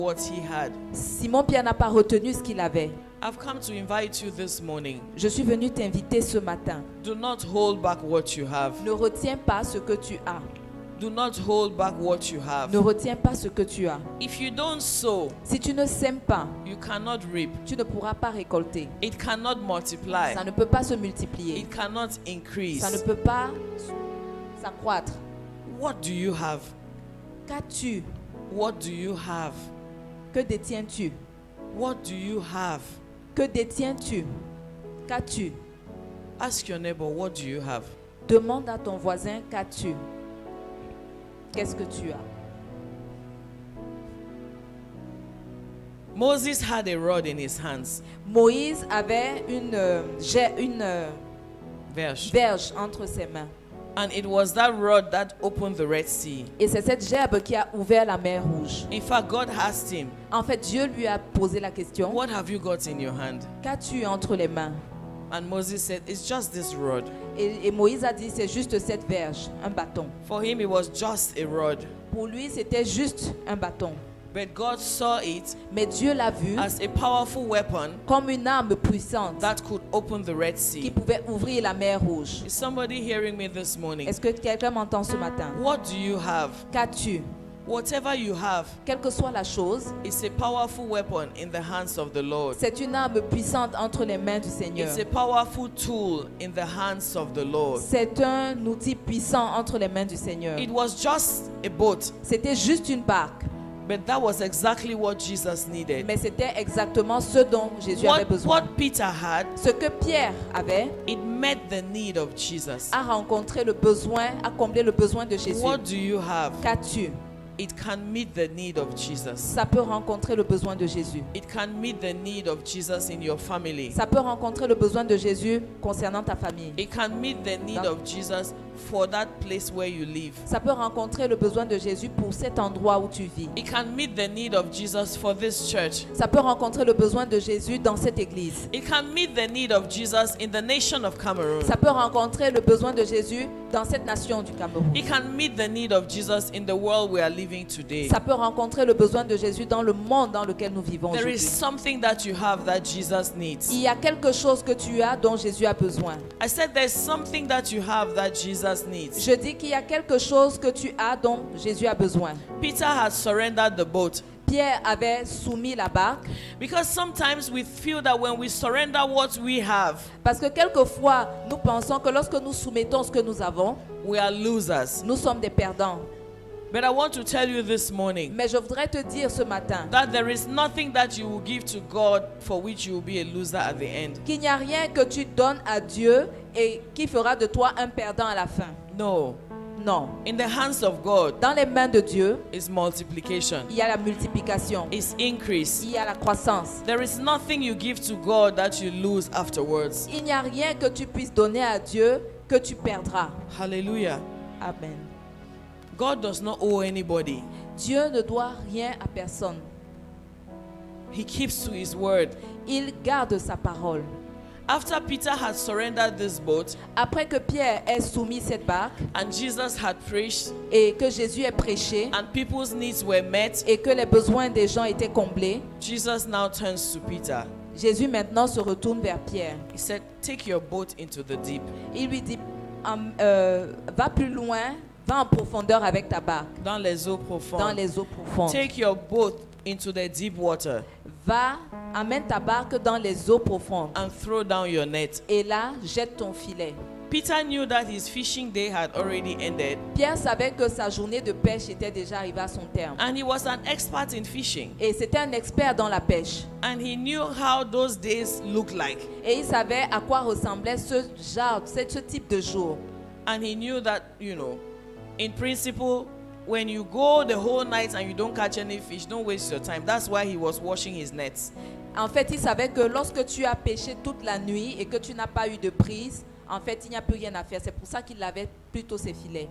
what he had. Simon-Pierre n'a pas retenu ce qu'il avait. I've come to invite you this morning. Je suis venu t'inviter ce matin. Do not hold back what you have. Ne retiens pas ce que tu as. Do not hold back what you have. Ne retiens pas ce que tu as. If you don't sow, Si tu ne sèmes pas, you cannot reap. tu ne pourras pas récolter. It cannot multiply. Ça ne peut pas se multiplier. It cannot increase. Ça ne peut pas s'accroître. What do you have? Qu'as-tu? What do you have? Que détiens-tu? What do you have? Que détiens-tu? Qu'as-tu? Ask your neighbor, what do you have? Demande à ton voisin, qu'as-tu? Qu'est-ce que tu as? Moses had a rod in his hands. Moïse avait une Verse. verge entre ses mains. And it was that rod that opened the Red Sea. Et c'est cette gerbe qui a ouvert la mer Rouge. In fact, God asked him, En fait, Dieu lui a posé la question, what have you got in your hand? qu'as-tu entre les mains? And Moses said, it's just this rod. Et Moïse a dit, c'est juste cette verge, un bâton. For him, it was just a rod. Pour lui, c'était juste un bâton. But God saw it Mais Dieu l'a vu as a powerful weapon comme une arme puissante that could open the Red qui Sea. pouvait ouvrir la mer Rouge. Is somebody hearing me this morning? Est-ce que quelqu'un m'entend ce matin? What do you have? Qu'as-tu? Whatever you have Quelle que soit la chose, is a powerful weapon in the hands of the Lord. c'est une arme puissante entre les mains du Seigneur. It's a powerful tool in the hands of the Lord. C'est un outil puissant entre les mains du Seigneur. It was just a boat, C'était juste une barque, but that was exactly what Jesus needed. mais c'était exactement ce dont Jésus avait besoin. What Peter had, Ce que Pierre avait it met the need of Jesus. a rencontré le besoin, a comblé le besoin de Jésus. What do you have? Qu'as-tu? It can meet the need of Jesus. Ça peut rencontrer le besoin de Jésus. It can meet the need of Jesus in your family. Ça peut rencontrer le besoin de Jésus concernant ta famille. It can meet the need of Jesus for that place where you live. Ça peut rencontrer le besoin de Jésus pour cet endroit où tu vis. It can meet the need of Jesus for this church. Ça peut rencontrer le besoin de Jésus dans cette église. It can meet the need of Jesus in the nation of Cameroon. Ça peut rencontrer le besoin de Jésus dans cette nation du Cameroun. It can meet the need of Jesus in the world we are living today. Ça peut rencontrer le besoin de Jésus dans le monde dans lequel nous vivons There is aujourd'hui. something that you have that Jesus needs. Il y a quelque chose que tu as dont Jésus a besoin. I said there's something that you have that Jesus needs. Je dis qu'il y a quelque chose que tu as dont Jésus a besoin. Peter had surrendered the boat. Pierre avait soumis la barque Because sometimes we feel that when we surrender what we have, parce que quelquefois nous pensons que lorsque nous soumettons ce que nous avons, we are losers. nous sommes des perdants. But I want to tell you this morning Mais je voudrais te dire ce matin that there is nothing that you will give to God for which you will be a loser at the end. qu'il n'y a rien que tu donnes à Dieu et qui fera de toi un perdant à la fin. No. Non. In the hands of God Dans les mains de Dieu, is multiplication, il y a la multiplication, is increase. il y a la croissance. There is nothing you give to God that you lose afterwards. Il n'y a rien que tu puisses donner à Dieu que tu perdras. Hallelujah. Amen. God does not owe anybody. Dieu ne doit rien à personne. He keeps to his word. Il garde sa parole. After Peter had surrendered this boat Après que Pierre ait soumis cette barque and Jesus had preached et que Jésus ait prêché and people's needs were met, et que les besoins des gens étaient comblés, Jesus now turns to Peter. Jésus maintenant se retourne vers Pierre. He said, take your boat into the deep. Il lui dit, va plus loin, va en profondeur avec ta barque, Dans les eaux dans profondes. les eaux profondes. Take your boat into the deep water Va, amène ta barque dans les eaux profondes and throw down your net. et là, jette ton filet. Peter knew that his fishing day had already ended Pierre savait que sa journée de pêche était déjà arrivée à son terme. and he was an expert in fishing. Et c'était un expert dans la pêche. And he knew how those days looked like. Et il savait à quoi ressemblait ce genre, ce type de jour. And he knew that, in principle, when you go the whole night and you don't catch any fish, don't waste your time. That's why he was washing his nets. En fait, il savait que lorsque tu as pêché toute la nuit et que tu n'as pas eu de prise, en fait, il n'y a plus rien à faire. C'est pour ça qu'il avait plutôt ses filets.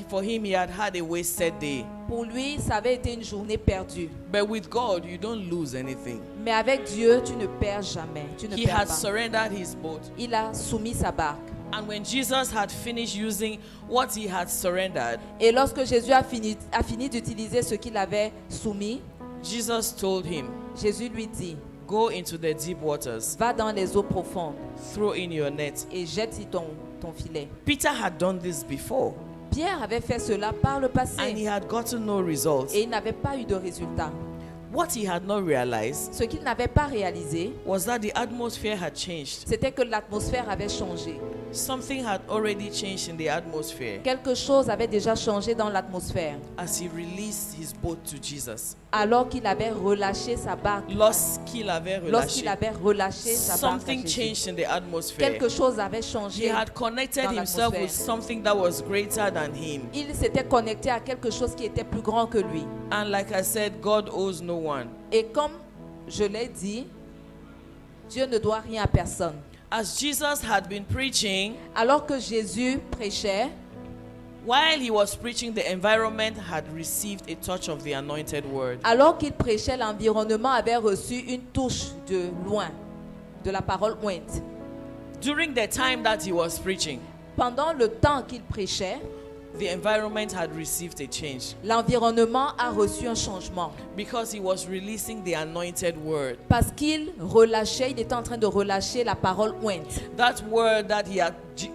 For him, he had a wasted day. Pour lui, ça avait été une journée perdue. But with God, you don't lose anything. Mais avec Dieu, tu ne perds jamais. Tu ne He perds had pas. surrendered his boat. Il a soumis sa barque. And when Jesus had finished using what he had surrendered, Et lorsque Jésus a fini d'utiliser ce qu'il avait soumis, Jesus told him, Jésus lui dit, go into the deep waters, va dans les eaux profondes throw in your net. et jette ton filet. Peter had done this before Pierre avait fait cela par le and he passé had gotten no results. et il n'avait pas eu de résultat. What he had not realized Ce qu'il n'avait pas réalisé, was that the atmosphere had changed. c'était que l'atmosphère avait changé. Something had already changed in the atmosphere Quelque chose avait déjà changé dans l'atmosphère as he released his boat to Jesus. alors qu'il avait relâché sa barque. Lorsqu'il avait Lorsqu'il relâché, avait relâché sa barque à something Jésus, changed in the atmosphere. quelque chose avait He changé. had connected dans himself with l'atmosphère. something that was greater than him. Il s'était connecté à quelque chose qui était plus grand que lui. And like I said, God owes no one. Et comme je l'ai dit, Dieu ne doit rien à personne. As Jesus had been preaching, Alors que Jésus prêchait, while he was preaching, the environment had received a touch of the anointed word. alors qu'il prêchait, l'environnement avait reçu une touche de loin, de la parole ointe. During the time that he was preaching, Pendant le temps qu'il prêchait, the environment had received a change l'environnement a reçu un changement. because he was releasing the anointed word. Parce qu'il relâchait, il était en train de relâcher la parole ointe. That word that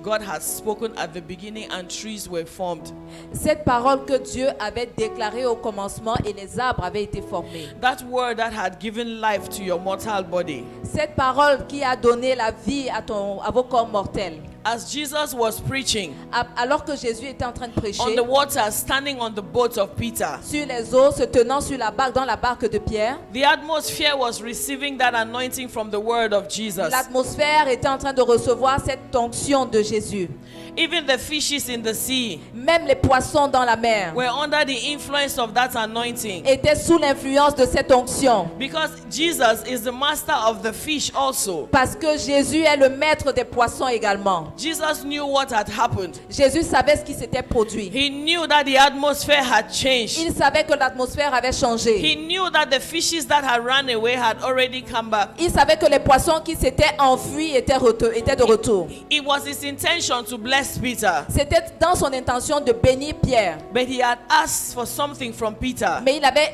God had spoken at the beginning, and trees were formed. Cette parole que Dieu avait déclarée au commencement et les arbres avaient été formés. That word that had given life to your mortal body. Cette parole qui a donné la vie à vos corps mortels. As Jesus was preaching Alors que Jésus était en train de on prêcher the water, standing on the boat of Peter, sur les eaux, se tenant sur la barque, dans la barque de Pierre, the atmosphere was receiving that anointing from the word of Jesus. l'atmosphère était en train de recevoir cette onction de Jésus. Even the fishes in the sea Même les poissons dans la mer were under the influence of that anointing, étaient sous l'influence de cette onction. because Jesus is the master of the fish also. Parce que Jésus est le maître des poissons également. Jesus knew what had happened. Jésus savait ce qui s'était produit. He knew that the atmosphere had changed. Il savait que l'atmosphère avait changé. He knew that the fishes that had run away had already come back. Il savait que les poissons qui s'étaient enfuis étaient de retour. It was his intention to bless Peter, C'était dans son intention de bénir Pierre. but he had asked for something from Peter. Mais il avait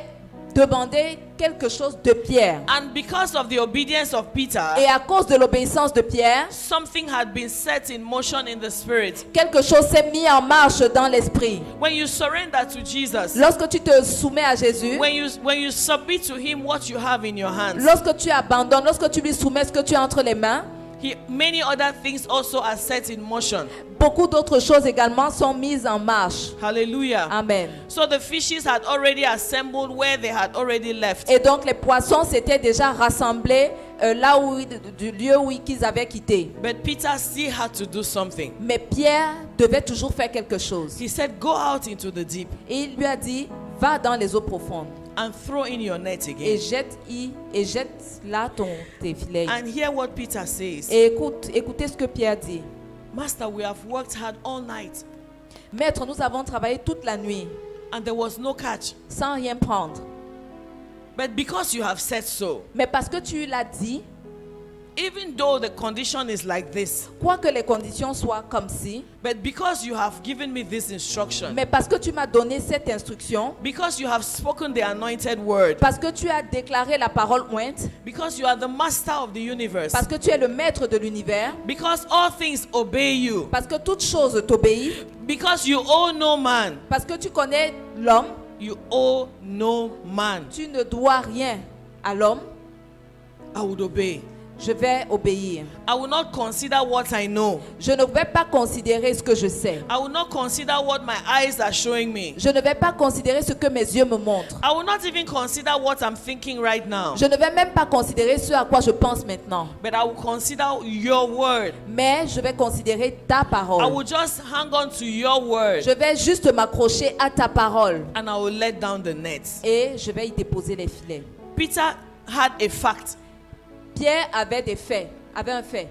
demandé quelque chose de Pierre. And because of the obedience of Peter, Et à cause de l'obéissance de Pierre, something had been set in motion in the spirit. quelque chose s'est mis en marche dans l'esprit. When you surrender to Jesus, Lorsque tu te soumets à Jésus, when you submit to him what you have in your hands, lorsque tu abandonnes, lorsque tu lui soumets ce que tu as entre les mains, many other things also are set in motion. beaucoup d'autres choses également sont mises en marche. Hallelujah. Amen. So the fishes had already assembled where they had already left. Et donc les poissons s'étaient déjà rassemblés là où du lieu où qu'ils avaient quitté. But Peter still had to do something. Mais Pierre devait toujours faire quelque chose. He said, go out into the deep Et il lui a dit, va dans les eaux profondes and throw in your net et again. jette là tes filets. And hear what Peter says. Et écoutez ce que Pierre dit. Master, we have worked hard all night Maître, nous avons travaillé toute la nuit and there was no catch. sans rien prendre. But because you have said so, Mais parce que tu l'as dit, even though the condition is like this, quoique les conditions soient comme ci, but because you have given me this instruction, mais parce que tu m'as donné cette instruction, because you have spoken the anointed word, parce que tu as déclaré la parole ointe, because you are the master of the universe, parce que tu es le maître de l'univers, because all things obey you, parce que toute chose t'obéit, because you owe no man, parce que tu connais l'homme, you owe no man, tu ne dois rien à l'homme, I would obey. je vais obéir. I will not consider what I know. Je ne vais pas considérer ce que je sais. I will not consider what my eyes are showing me. Je ne vais pas considérer ce que mes yeux me montrent. I will not even consider what I'm thinking right now. Je ne vais même pas considérer ce à quoi je pense maintenant. But I will consider your word. Mais je vais considérer ta I parole. will just hang on to your word. Je vais juste m'accrocher à ta parole. And I will let down the nets. Et je vais y déposer les filets. Peter had a fact. Pierre avait un fait.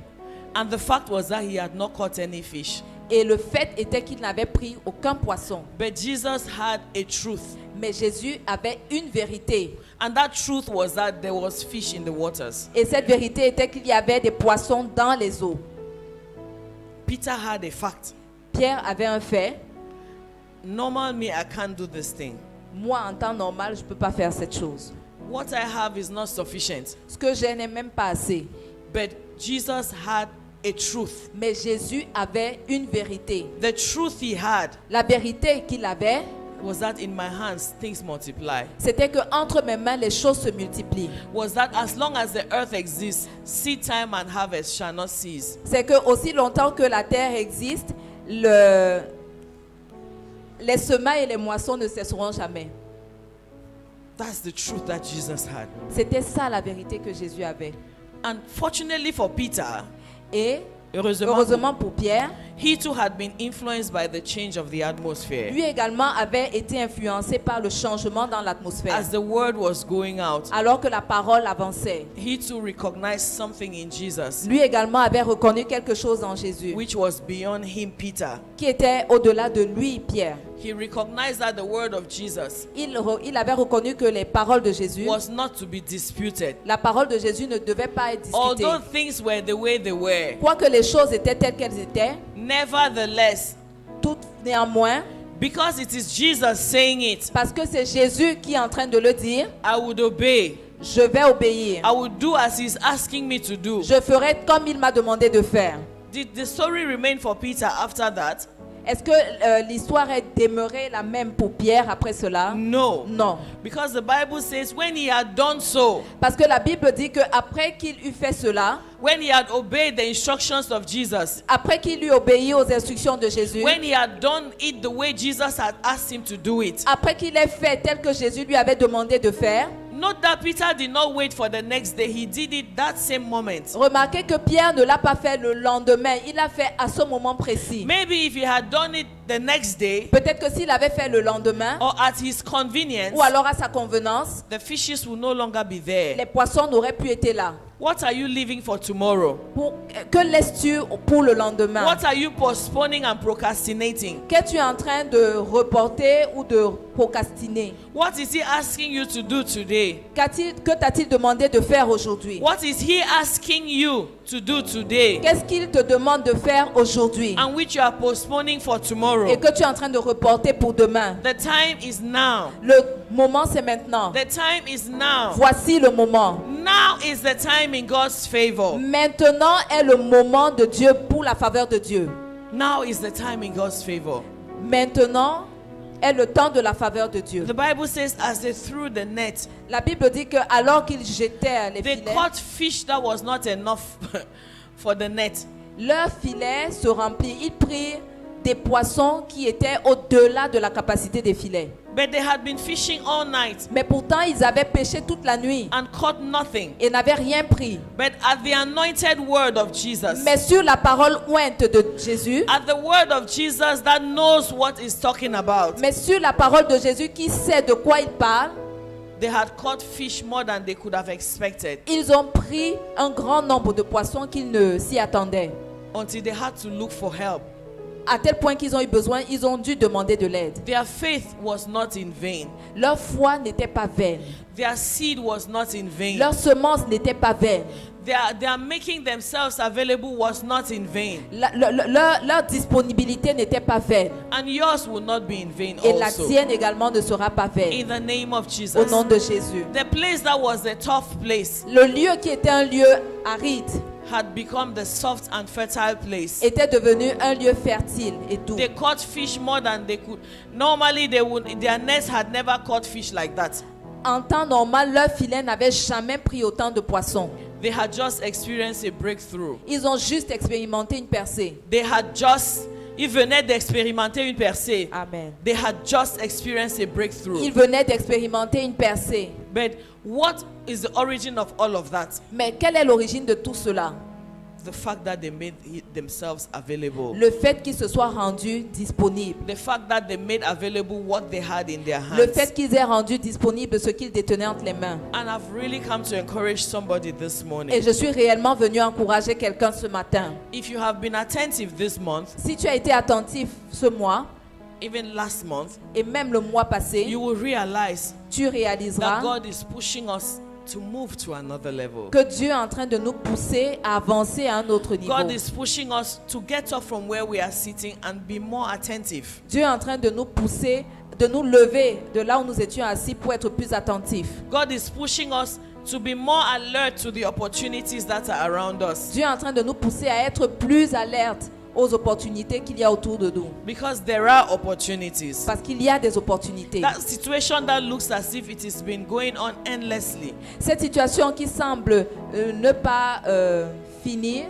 And the fact was that he had not caught any fish. Et le fait était qu'il n'avait pris aucun poisson. But Jesus had a truth. Mais Jésus avait une vérité. And that truth was that there was fish in the waters. Et cette vérité était qu'il y avait des poissons dans les eaux. Peter had a fact. Pierre avait un fait. Normal me, I can't do this thing. Moi, en temps normal, je ne peux pas faire cette chose. what I have is not sufficient. Ce que j'ai n'est même pas assez. But Jesus had a truth. Mais Jésus avait une vérité. The truth he had La vérité qu'il avait, was that in my hands things multiply. c'était que entre mes mains les choses se multiplient. Was that as long as the earth exists, seed time and harvest shall not cease. C'est que aussi longtemps que la terre existe, les semailles et les moissons ne cesseront jamais. That's the truth that Jesus had. C'était ça la vérité que Jésus avait. And fortunately for Peter, Et heureusement, heureusement pour Pierre, he too had been influenced by the change of the atmosphere. lui également avait été influencé par le changement dans l'atmosphère. As the word was going out, Alors que la parole avançait, he too recognized something in Jesus, lui également avait reconnu quelque chose en Jésus which was beyond him, Peter. qui était au-delà de lui, Pierre. He recognized that the word of Jesus Il avait reconnu que les paroles de Jésus, was not to be disputed. la parole de Jésus ne devait pas être discutée. Although things were the way they were, Quoique les choses étaient telles qu'elles étaient, nevertheless, tout néanmoins, because it is Jesus saying it, parce que c'est Jésus qui est en train de le dire, I would obey. je vais obéir. I would do as he's asking me to do. Je ferai comme il m'a demandé de faire. Did the story remain for Peter after that? Est-ce que l'histoire est demeurée la même pour Pierre après cela? No. Non. Because the Bible says when he had done so, Parce que la Bible dit que après qu'il eut fait cela, when he had obeyed the instructions of Jesus, après qu'il eut obéi aux instructions de Jésus, when he had done it the way Jesus had asked him to do it, après qu'il ait fait tel que Jésus lui avait demandé de faire, note that Peter did not wait for the next day. He did it that same moment. remarquez que Pierre ne l'a pas fait le lendemain, il l'a fait à ce moment précis. Maybe if he had done it the next day Peut-être que s'il avait fait le lendemain, or at his convenience, ou alors à sa convenance, the fishes will no longer be there. les poissons n'auraient pu être là. What are you leaving for tomorrow? Que laisses-tu pour le lendemain? What are you postponing and procrastinating? Qu'es-tu en train de reporter ou de procrastiner? What is he asking you to do today? Que t'a-t-il demandé de faire aujourd'hui? What is he asking you to do today? Qu'est-ce qu'il te demande de faire aujourd'hui? And which you are postponing for tomorrow? Et que tu es en train de reporter pour demain. The time is now. Le moment, c'est maintenant. The time is now. Voici le moment. Now is the time in God's favor. Maintenant est le moment de Dieu pour la faveur de Dieu. Now is the time in God's favor. Maintenant est le temps de la faveur de Dieu. The Bible says as they threw the net, La Bible dit que alors qu'ils jetaient les they filets, caught fish that was not enough for the net. leur filet se remplit. Ils prirent des poissons qui étaient au-delà de la capacité des filets. But they had been fishing all night Mais pourtant, ils avaient pêché toute la nuit and caught nothing. et n'avaient rien pris. But at the anointed word of Jesus, Mais sur la parole ointe de Jésus, at the word of Jesus that knows what he's talking about, mais sur la parole de Jésus qui sait de quoi il parle, they had caught fish more than they could have expected ils ont pris un grand nombre de poissons qu'ils ne s'y attendaient. until they had to look for help. À tel point qu'ils ont eu besoin, ils ont dû demander de l'aide. Their faith was not in vain. Leur foi n'était pas vaine. Their seed was not in vain. Leur semence n'était pas vaine. Their making themselves available was not in vain. Leur disponibilité n'était pas vaine. And yours will not be in vain Et la also. tienne également ne sera pas vaine. In the name of Au Jesus. nom de Jésus. The place that was a tough place Le lieu qui était un lieu aride had become the soft and fertile place. était devenu un lieu fertile et doux. They caught fish more than they could. Normally, their nets had never caught fish like that. En temps normal, leur filet n'avait jamais pris autant de poissons. They had just experienced a breakthrough. Ils ont juste expérimenté une percée. Ils venaient d'expérimenter une percée. Amen. They had just experienced a breakthrough. Ils venaient d'expérimenter une percée. But what is the origin of all of that? Mais quelle est l'origine de tout cela? The fact that they made themselves available. Le fait qu'ils se soient rendus disponibles. The fact that they made available what they had in their hands. Le fait qu'ils aient rendu disponible ce qu'ils détenaient entre les mains. And I've really come to encourage somebody this morning. Et je suis réellement venu encourager quelqu'un ce matin. If you have been attentive this month, Si tu as été attentif ce mois, even last month, et même le mois passé, you will realize tu that réaliseras God is pushing us to move to another level. que Dieu est en train de nous pousser à avancer à un autre niveau. God is pushing us to get up from where we are sitting and be more attentive. Dieu est en train de nous pousser de nous lever de là où nous étions assis pour être plus attentifs. God is pushing us to be more alert to the opportunities that are around us. Dieu est en train de nous pousser à être plus alertes aux opportunités qu'il y a autour de nous. Because there are opportunities. Parce qu'il y a des opportunités. That situation that looks as if it has been going on endlessly. Cette situation qui semble ne pas finir,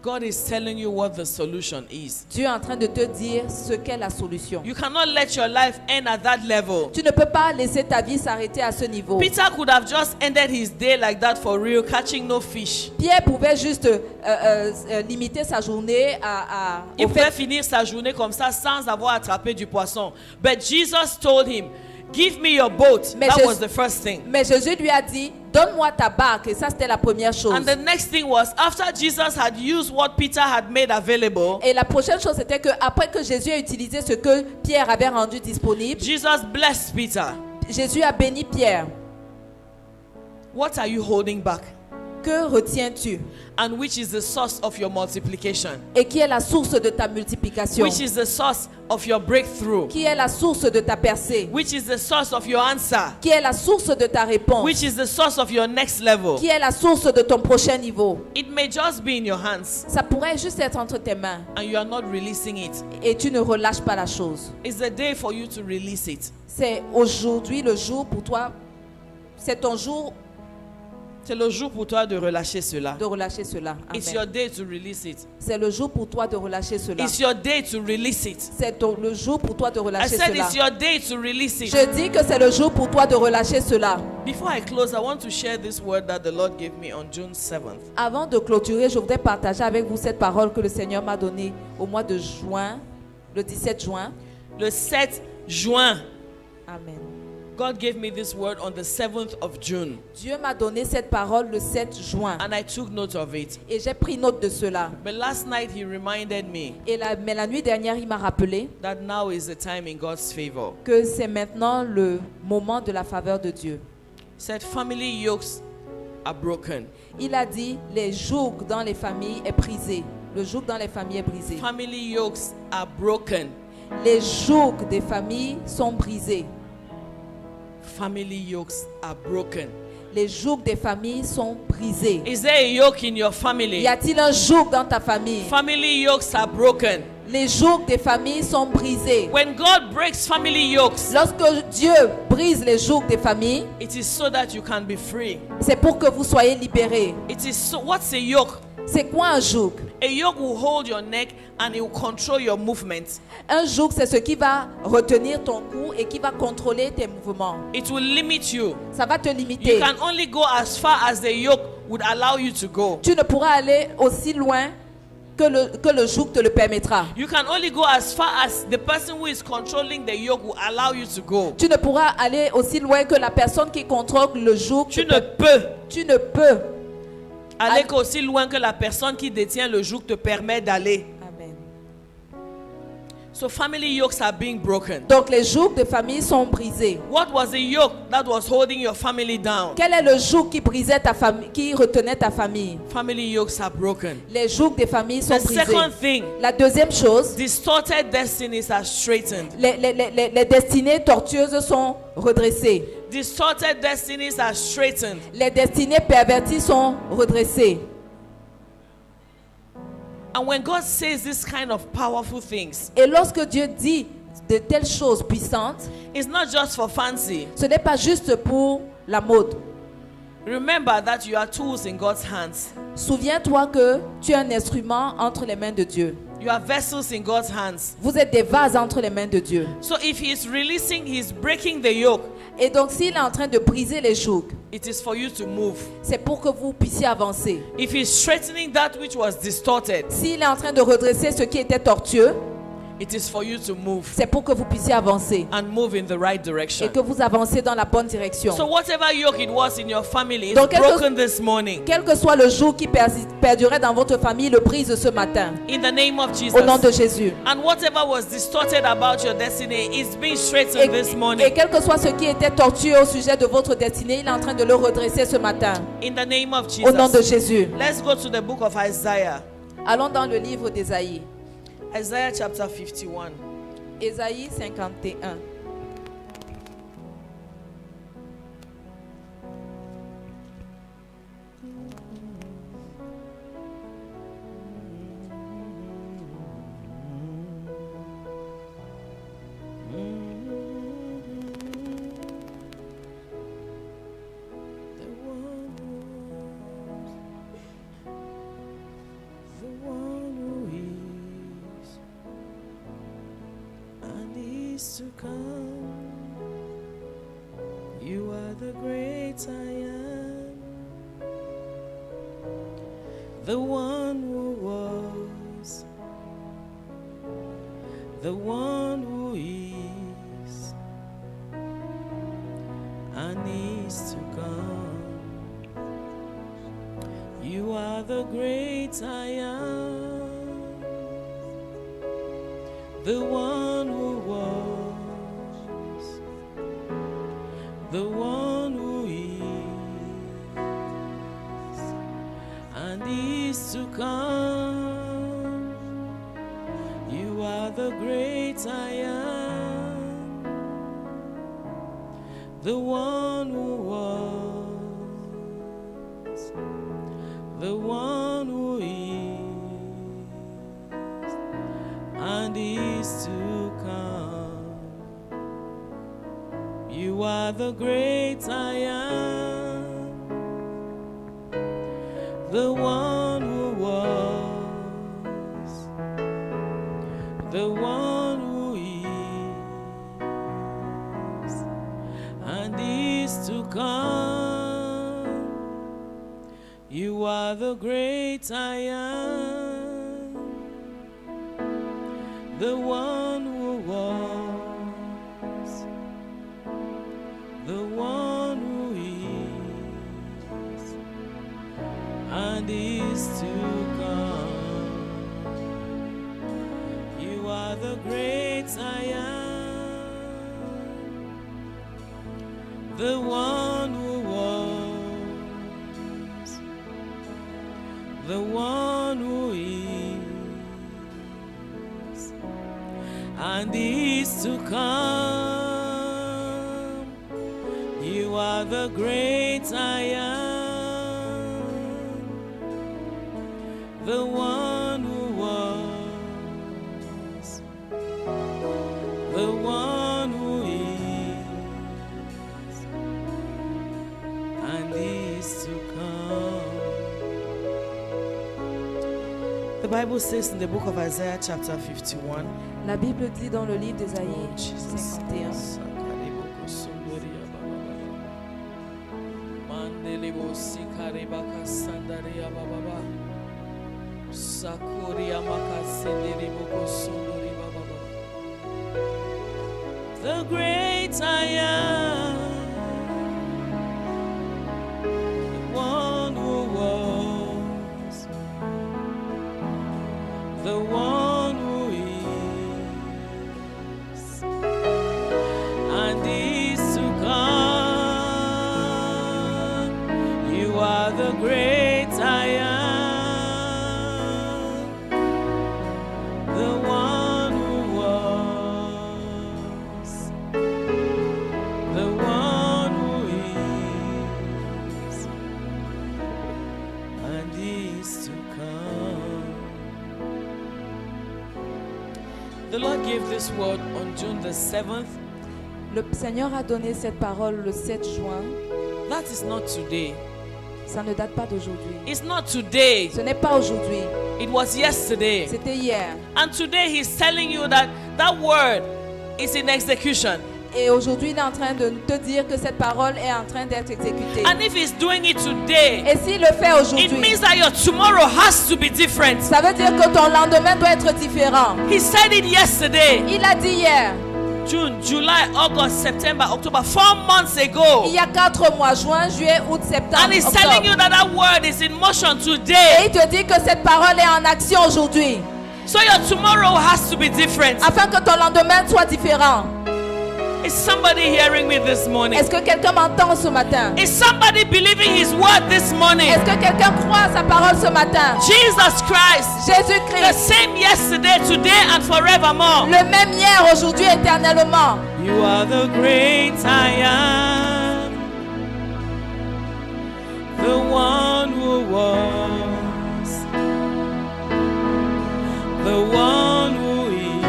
God is telling you what the solution is. Dieu est en train de te dire ce qu'est la solution. You cannot let your life end at that level. Tu ne peux pas laisser ta vie s'arrêter à ce niveau. Peter could have just ended his day like that for real, catching no fish. Pierre pouvait juste limiter sa journée Il au pouvait fait. finir sa journée comme ça sans avoir attrapé du poisson. But Jesus told him, "Give me your boat." Mais That Jésus- was the first thing. Mais Jésus lui a dit, donne-moi ta barque. Et ça, c'était la première chose. And the next thing was, after Jesus had used what Peter had made available, Et la prochaine chose, c'était que après que Jésus a utilisé ce que Pierre avait rendu disponible, Jesus blessed Peter. Jésus a béni Pierre. What are you holding back? Que retiens-tu? And which is the source of your multiplication? Et qui est la source de ta multiplication? Which is the source of your breakthrough? Qui est la source de ta percée? Which is the source of your answer? Qui est la source de ta réponse? Which is the source of your next level? Qui est la source de ton prochain niveau? It may just be in your hands Ça pourrait juste être entre tes mains and you are not releasing it. et tu ne relâches pas la chose. It's the day for you to release it. C'est aujourd'hui le jour pour toi. C'est ton jour C'est le jour pour toi de relâcher cela. de relâcher cela. It's Amen. your day to release it. C'est le jour pour toi de relâcher cela. It's your day to release it. C'est le jour pour toi de I relâcher said cela. it's your day to release it. Je dis que c'est le jour pour toi de relâcher cela. Before I close, I want to share this word that the Lord gave me on June 7th. Avant de clôturer, je voudrais partager avec vous cette parole que le Seigneur m'a donnée au mois de juin, le 17 juin. Le 7 juin, Amen. God gave me this word on the 7th of June. Dieu m'a donné cette parole le 7 juin And I took note of it. et j'ai pris note de cela. But last night he reminded me Mais la nuit dernière, il m'a rappelé that now is the time in God's favor. que c'est maintenant le moment de la faveur de Dieu. He said family yokes are broken. Il a dit, les jougs dans les familles est brisé. Le joug dans les familles est brisé. Family yokes are broken. Les jougs des familles sont brisés. Family yokes are broken. Les jougs des familles sont brisés. Is there a yoke in your Y family? a-t-il un joug dans ta famille? Family yokes are broken. Les jougs des familles sont brisés. When God breaks family yokes, Lorsque Dieu brise les jougs des familles, it is so that you can be free. c'est pour que vous soyez libérés. It is so. What's a yoke? C'est quoi un joug? A yoke will hold your neck and it will control your movement. Un joug, c'est ce qui va retenir ton cou et qui va contrôler tes mouvements. It will limit you. Ça va te You limiter. can only go as far as the yoke would allow you to go. Tu ne pourras aller aussi loin que le joug te le permettra. You can only go as far as the person who is controlling the yoke will allow you to go. Tu ne pourras aller aussi loin que la personne qui contrôle le joug. Tu ne peux Tu ne peux. aller qu'aussi loin que la personne qui détient le joug te permet d'aller. Amen. So family yokes are being broken. Donc les jougs de famille sont brisés. What was the yoke that was holding your family down? Quel est le joug qui brisait ta famille, qui retenait ta famille? Family yokes are broken. Les jougs des familles sont The brisés. second thing, La deuxième chose, distorted destinies are straightened. les destinées tortueuses sont redressées. Distorted destinies are straightened. Les destinées perverties sont redressées. And when God says this kind of powerful things, Et lorsque Dieu dit de telles choses puissantes, it's not just for fancy. ce n'est pas juste pour la mode. Remember that you are tools in God's hands. Souviens-toi que tu es un instrument entre les mains de Dieu. You are vessels in God's hands. Vous êtes des vases entre les mains de Dieu. So if he is releasing, he's breaking the yoke, Et donc s'il est en train de briser les jougs, it is for you to move. c'est pour que vous puissiez avancer. If he's straightening that which was distorted, S'il est en train de redresser ce qui était tortueux, it is for you to move c'est pour que vous puissiez avancer and move in the right et direction. que vous avancez dans la bonne direction. So whatever yoke it was in your family is Donc, broken this morning. Quel que soit le joug qui perdurait dans votre famille, le brise ce matin. In the name of Jesus. Au nom de Jésus. And whatever was distorted about your destiny is being straightened this Et morning. quel que soit ce qui était tortueux au sujet de votre destinée, il est en train de le redresser ce matin. In the name of Au nom de Jesus. Jésus. Let's go to the book of Isaiah. Allons dans le livre d'Ésaïe. Isaiah chapter 51. Ésaïe 51. To come, you are the great I am, the one who was, the one who is, and is to come. You are the great I am, the one who was, the one who is and is to come. You are the great I am, the one who was, the one who is and is to come. You are the great I am, the one who was, the one who is and is to come. You are the great I am, the one who was, the one who is and is to come. You are the great I am, the one who was, the one who is and is to come. You are the great I am, the one who was, the one who is and is to come. The Bible says in the book of Isaiah chapter 51. La Bible dit dans le livre d'Ésaïe Oh, Jesus. 51. Mandelebo sikareba sandaria baba. Sakuria makasendelebo kosondori baba. The great I am, the one who was, the one who is and is to come. You are the great I am, the one who was, the one who is and is to come. The Lord gave this word on June the 7th. Le Seigneur a donné cette parole le 7 juin. That is not today. Ça ne date pas d'aujourd'hui. It's not today. Ce n'est pas aujourd'hui. It was yesterday. C'était hier. And today he's telling you that that word is in execution. Et aujourd'hui, il est en train de te dire que cette parole est en train d'être exécutée. And if he's doing it today, Et s'il le fait it aujourd'hui, means that your tomorrow has to be different. ça veut dire que ton lendemain doit être différent. He said it yesterday. Il a dit hier, June, July, August, September, October, 4 months ago. il y a 4 mois, juin, juillet, août, septembre, And he's telling you octobre. that that word is in motion Et today. il te dit que cette parole est en action aujourd'hui. So your tomorrow has to be different. Afin que ton lendemain soit différent. Is somebody hearing me this morning? Est-ce que quelqu'un m'entend ce matin? Is somebody believing his word this morning? Est-ce que quelqu'un croit à sa parole ce matin? Jesus Christ, the Jésus-Christ, same yesterday, today, and forevermore. le même hier, aujourd'hui, éternellement. You are the great I am, the one who was, the one who is,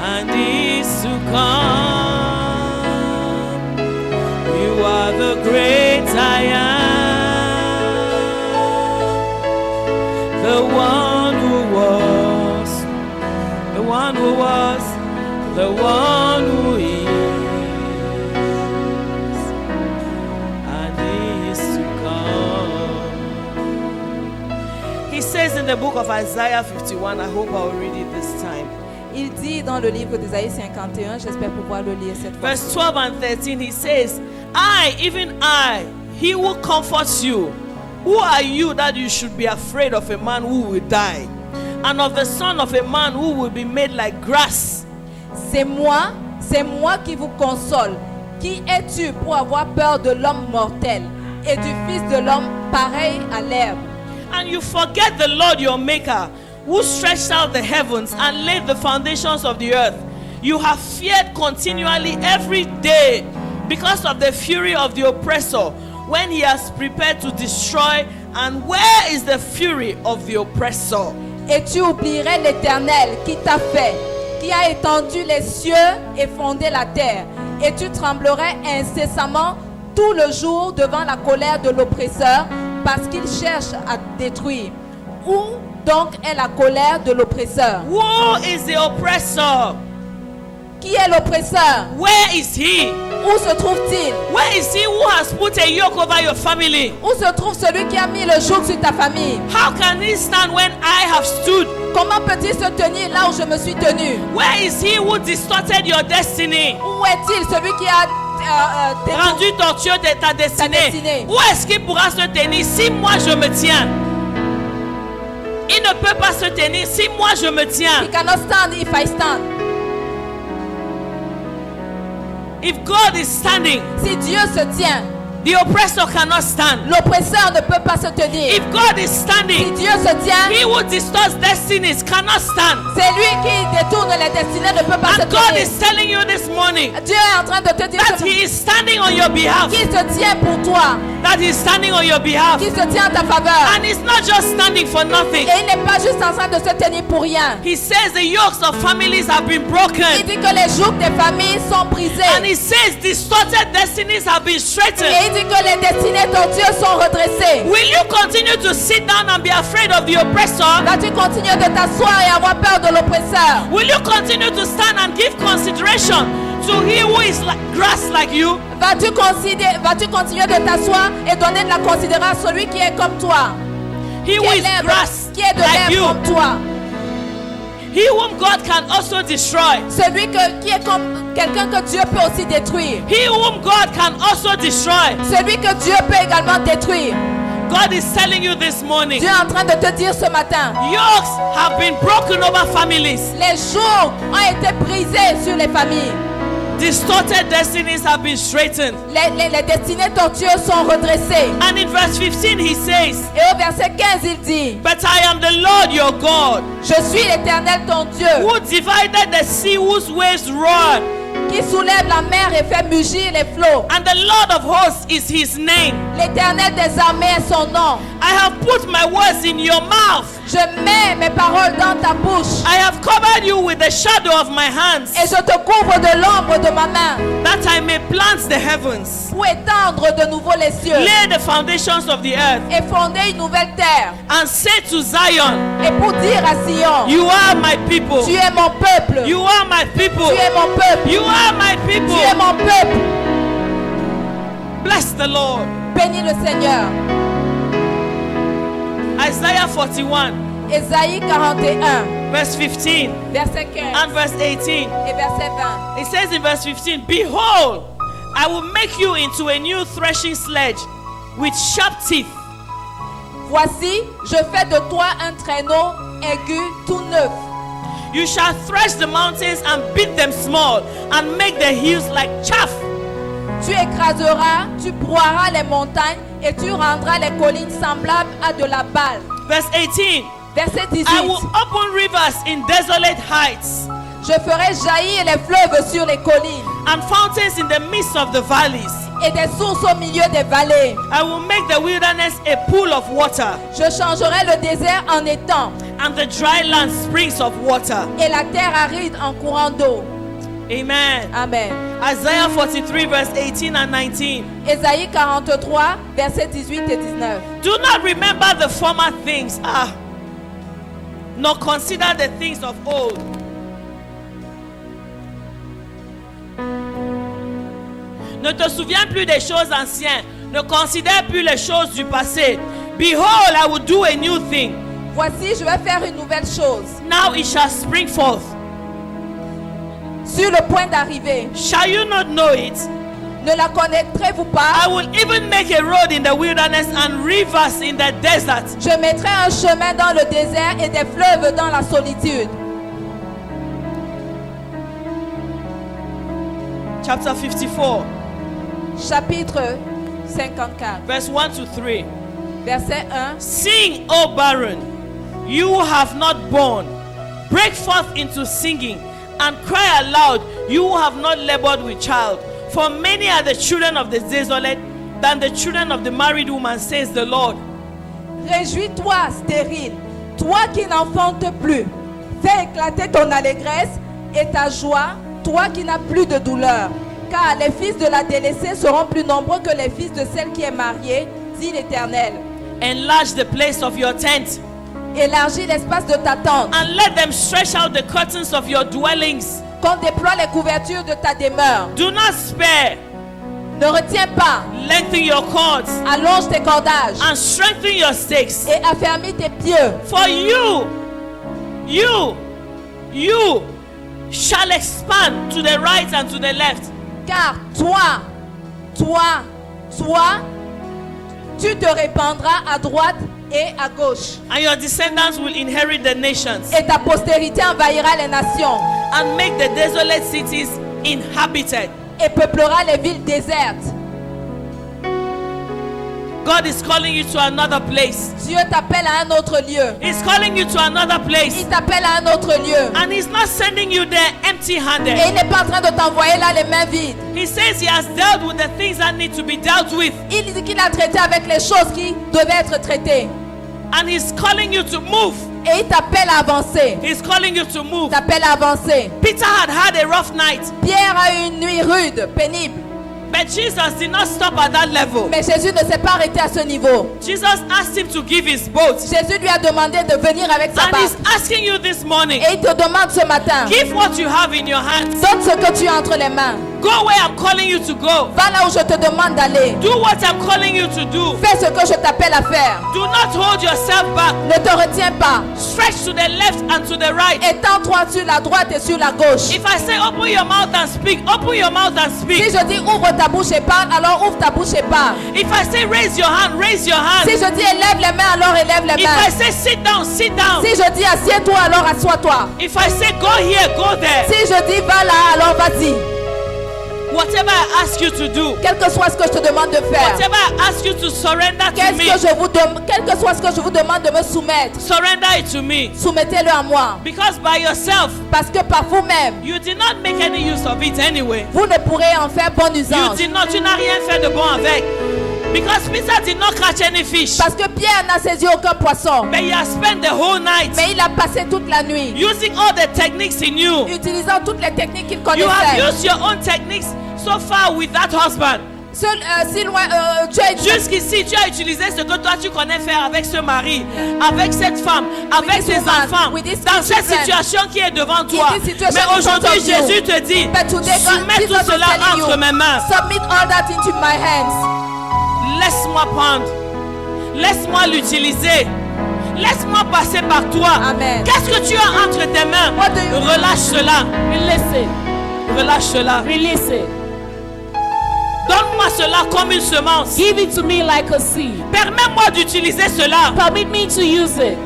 and is to come. You are the great I am, the one who was, the one who was, the one who is, and is to come. He says in the book of Isaiah 51, I hope I will read it this time. Il dit dans le livre d'Ésaïe 51, j'espère pouvoir le lire cette fois. Verse 12 and 13, he says, I, even I, he who comforts you. Who are you that you should be afraid of a man who will die, and of the son of a man who will be made like grass? C'est moi qui vous console. Qui es-tu pour avoir peur de l'homme mortel et du fils de l'homme pareil à l'herbe? And you forget the Lord your maker, who stretched out the heavens and laid the foundations of the earth. You have feared continually every day because of the fury of the oppressor, when he has prepared to destroy. And where is the fury of the oppressor? Et tu oublierais l'Éternel qui t'a fait, qui a étendu les cieux et fondé la terre. Et tu tremblerais incessamment tout le jour devant la colère de l'oppresseur, parce qu'il cherche à détruire. Où donc est la colère de l'oppresseur? Who is the oppressor? Qui est l'oppresseur? Where is he? Où se trouve-t-il? Where is he who has put a yoke over your family? Où se trouve celui qui a mis le joug sur ta famille? How can he stand when I have stood? Comment peut-il se tenir là où je me suis tenu? Where is he who distorted your destiny? Où est-il celui qui a Rendu tortueux de ta destinée. Où est-ce qu'il pourra se tenir si moi je me tiens? Il ne peut pas se tenir si moi je me tiens. He cannot stand if I stand. If God is standing, si Dieu se tient, the oppressor cannot stand. L'oppressor ne peut pas se tenir. If God is standing, si Dieu se tient, he who distorts destinies cannot stand. C'est lui qui détourne les destinées ne peut pas se And tenir. God is telling you this morning Dieu est en train de te dire that he is standing on your behalf. Qu'il se tient pour toi. That he is standing on your behalf. Qu'il se tient en ta faveur. And he's not just standing for nothing. Et il n'est pas juste en train de se tenir pour rien. He says the yokes of families have been broken. Il dit que les jougs des familles sont brisés. And he says distorted destinies have been straightened. Et il dit que les destinées tortueuses sont redressées. Will you continue to sit down and be afraid of the oppressor? Vas-tu continuer de t'asseoir et avoir peur de l'oppresseur? Will you continue to stand and give consideration to he who is like grass like you? Vas-tu continuer de t'asseoir et donner de la considération à celui qui est comme toi? He who is grass qui est de like you. comme toi. He whom God can also destroy. Celui qui est comme quelqu'un que Dieu peut aussi détruire. He whom God can also destroy. Celui que Dieu peut également détruire. God is telling you this morning. Dieu est en train de te dire ce matin. Yokes have been broken over families. Les jours ont été brisés sur les familles. Distorted destinies have been straightened. Les destinées tortueuses sont redressées. And in verse 15 he says, et au verset 15 il dit, But I am the Lord your God. Je suis l'Éternel ton Dieu. Who divided the sea whose waves roared. Qui soulève la mer et fait mugir les flots. And the Lord of hosts is his name. L'Éternel des armées est son nom. I have put my words in your mouth. Je mets mes paroles dans ta bouche. I have covered you with the shadow of my hands. Et je te couvre de l'ombre de ma main. That I may plant the heavens. Pour étendre de nouveau les cieux. Lay the foundations of the earth. Et fonder une nouvelle terre. And say to Zion. Et pour dire à Sion. You are my people. Tu es mon peuple. You are my people. Tu es mon peuple. You are my people. Tu es mon peuple. Bless the Lord. Bénis le Seigneur. Isaiah 41. Ésaïe 41. Verse 15. Verset 15. And verse 18. Et verset 20. It says in verse 15, Behold, I will make you into a new threshing sledge with sharp teeth. Voici, je fais de toi un traîneau aigu tout neuf. You shall thresh the mountains and beat them small, and make the hills like chaff. Tu écraseras, tu broieras les montagnes et tu rendras les collines semblables à de la balle. Verse 18. Verset 18. I will open rivers in desolate heights, Je ferai jaillir les fleuves sur les collines and fountains in the midst of the valleys. et des sources au milieu des vallées. I will make the wilderness a pool of water, Je changerai le désert en étang and the dry land springs of water. et la terre aride en courant d'eau. Amen. Amen. Isaiah 43 verse 18 and 19. Ésaïe 43, versets 18 et 19. Do not remember the former things, nor consider the things of old. Ne te souviens plus des choses anciennes, ne considère plus les choses du passé. Behold, I will do a new thing. Voici, je vais faire une nouvelle chose. Now it shall spring forth. Sur le point d'arriver. Shall you not know it? Ne la connaîtrez-vous pas? I will even make a road in the wilderness and rivers in the desert. Je mettrai un chemin dans le désert et des fleuves dans la solitude. Chapter 54, Chapitre 54, verse 1 to 3. verset 1. Sing, O barren, you who have not borne. Break forth into singing and cry aloud, you who have not labored with child. For many are the children of the desolate than the children of the married woman, says the Lord. Réjouis-toi, stérile, toi qui n'enfantes plus. Fais éclater ton allégresse et ta joie, toi qui n'as plus de douleur. Car les fils de la délaissée seront plus nombreux que les fils de celle qui est mariée, dit l'Éternel. Enlarge the place of your tent, Élargis l'espace de ta tente, and let them stretch out the curtains of your dwellings. qu'on déploie les couvertures de ta demeure. Do not spare. Ne retiens pas, Lengthen your cords allonge tes cordages and strengthen your stakes. et affermis tes pieux. For you shall expand to the right and to the left. Car toi, tu te répandras à droite et à gauche. And your descendants will inherit the nations Et ta postérité envahira les nations and make the desolate cities inhabited. et peuplera les villes désertes. God is calling you to another place. Dieu t'appelle à un autre lieu. He's calling you to another place. Il t'appelle à un autre lieu. And He's not sending you there Et empty-handed. il n'est pas en train de t'envoyer là les mains vides. He says He has dealt with the things that need to be dealt with. Il dit qu'il a traité avec les choses qui devaient être traitées. And He's calling you to move. Et il t'appelle à avancer. He's calling you to Il move. t'appelle à avancer. Peter had a rough night, Pierre a eu une nuit rude, pénible. but Jesus did not stop at that level. Mais Jésus ne s'est pas arrêté à ce niveau. Jesus asked him to give his boat. Jésus lui a demandé de venir avec sa And He's barque. asking you this morning, Et il te demande ce matin, give what you have in your hands. donne ce que tu as entre les mains. Go where I'm calling you to go. Va là où je te demande d'aller. Do what I'm calling you to do. Fais ce que je t'appelle à faire. Do not hold yourself back. Ne te retiens pas. Stretch to the left and to the right. Étends-toi sur la droite et sur la gauche. If I say open your mouth and speak, open your mouth and Si speak. je dis ouvre ta bouche et parle, alors ouvre ta bouche et parle. If I say raise your hand, raise your hand. Si je dis élève les mains, alors élève les If I mains. say sit down, sit down. Si je dis assieds-toi, alors assois-toi. If I say go here, go there. Si je dis va là, alors vas-y. Whatever I ask you to do, Quel que soit ce que je te demande de faire. whatever I ask you to surrender to Quel me, que soit ce que je vous demande de me soumettre. surrender it to me. Soumettez-le à moi. Because by yourself, Parce que par vous-même, you did not make any use of it anyway. vous ne pourrez en faire bon You usage. did not, tu n'as rien fait de bon avec. Because Peter did not catch any fish. Parce que Pierre n'a saisi aucun poisson. But he has spent the whole night Mais il a passé toute la nuit using all the techniques he knew. utilisant toutes les techniques qu'il You have connaissait. used your own techniques so far with that husband. Si loin, tu as Jusqu'ici, tu as utilisé ce que toi tu connais faire avec ce mari, avec cette femme, avec this tes woman, enfants, with this dans cette children. situation qui est devant toi. this situation Mais in front aujourd'hui, of you. Jésus te dit, But today, God, soumets Jesus tout is cela telling entre you, mes mains. submit all that into my hands. Laisse-moi prendre. Laisse-moi l'utiliser. Laisse-moi passer par toi. Amen. Qu'est-ce que tu as entre tes mains? What do you- Relâche cela. Release it. Relâche cela. Release it. Donne-moi cela comme une semence. Give it to me like a seed. Permets-moi d'utiliser cela. Permit me to use it.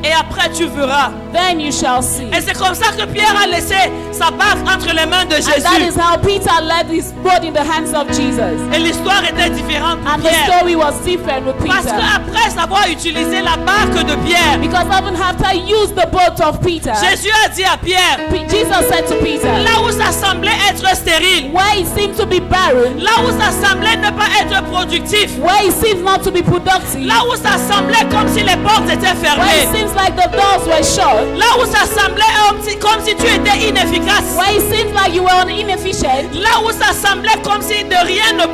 Et après, tu verras then you shall see. Et c'est comme ça que Pierre a laissé sa barque entre les mains de And that is Jésus. how Peter led his boat in the hands of Jesus. Et l'histoire était différente pour And the Pierre. story was different with Parce Peter. qu'après avoir utilisé la barque de Pierre, Because even after he used the boat of Peter, Jésus a dit à Pierre, Jesus said to Peter, là où ça semblait être stérile, where it seemed to be barren, là où ça semblait ne pas être productif, where it seems not to be productive, là où ça semblait comme si les portes étaient where fermées, it seems like the doors were shut, là où ça semblait comme si tu étais inefficace, where it seems like you were inefficient, là où ça semblait comme si de rien de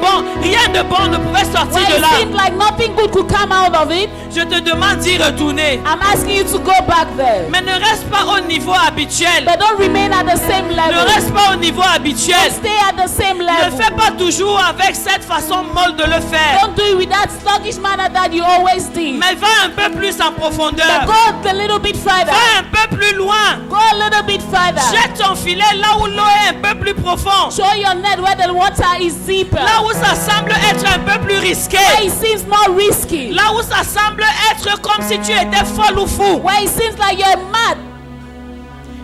bon ne pouvait sortir where de it là, seemed like nothing good could come out of it, je te demande d'y retourner. I'm asking you to go back there. Mais ne reste pas au niveau habituel. But don't remain at the same Ne level. reste pas au niveau habituel. Don't stay at the same Ne level. fais pas toujours avec cette façon molle de le faire. Don't do it with that sluggish manner that you always did. Mais va un peu plus en profondeur. But go a little bit further. Va un peu plus loin. Go a little bit further. Jette ton filet là où l'eau est un peu plus profonde. Show your net where the water is deeper. Là où ça semble être un peu plus risqué. Where it seems more risky. Là où ça semble être comme si tu étais folle ou fou. Where it seems like you're mad.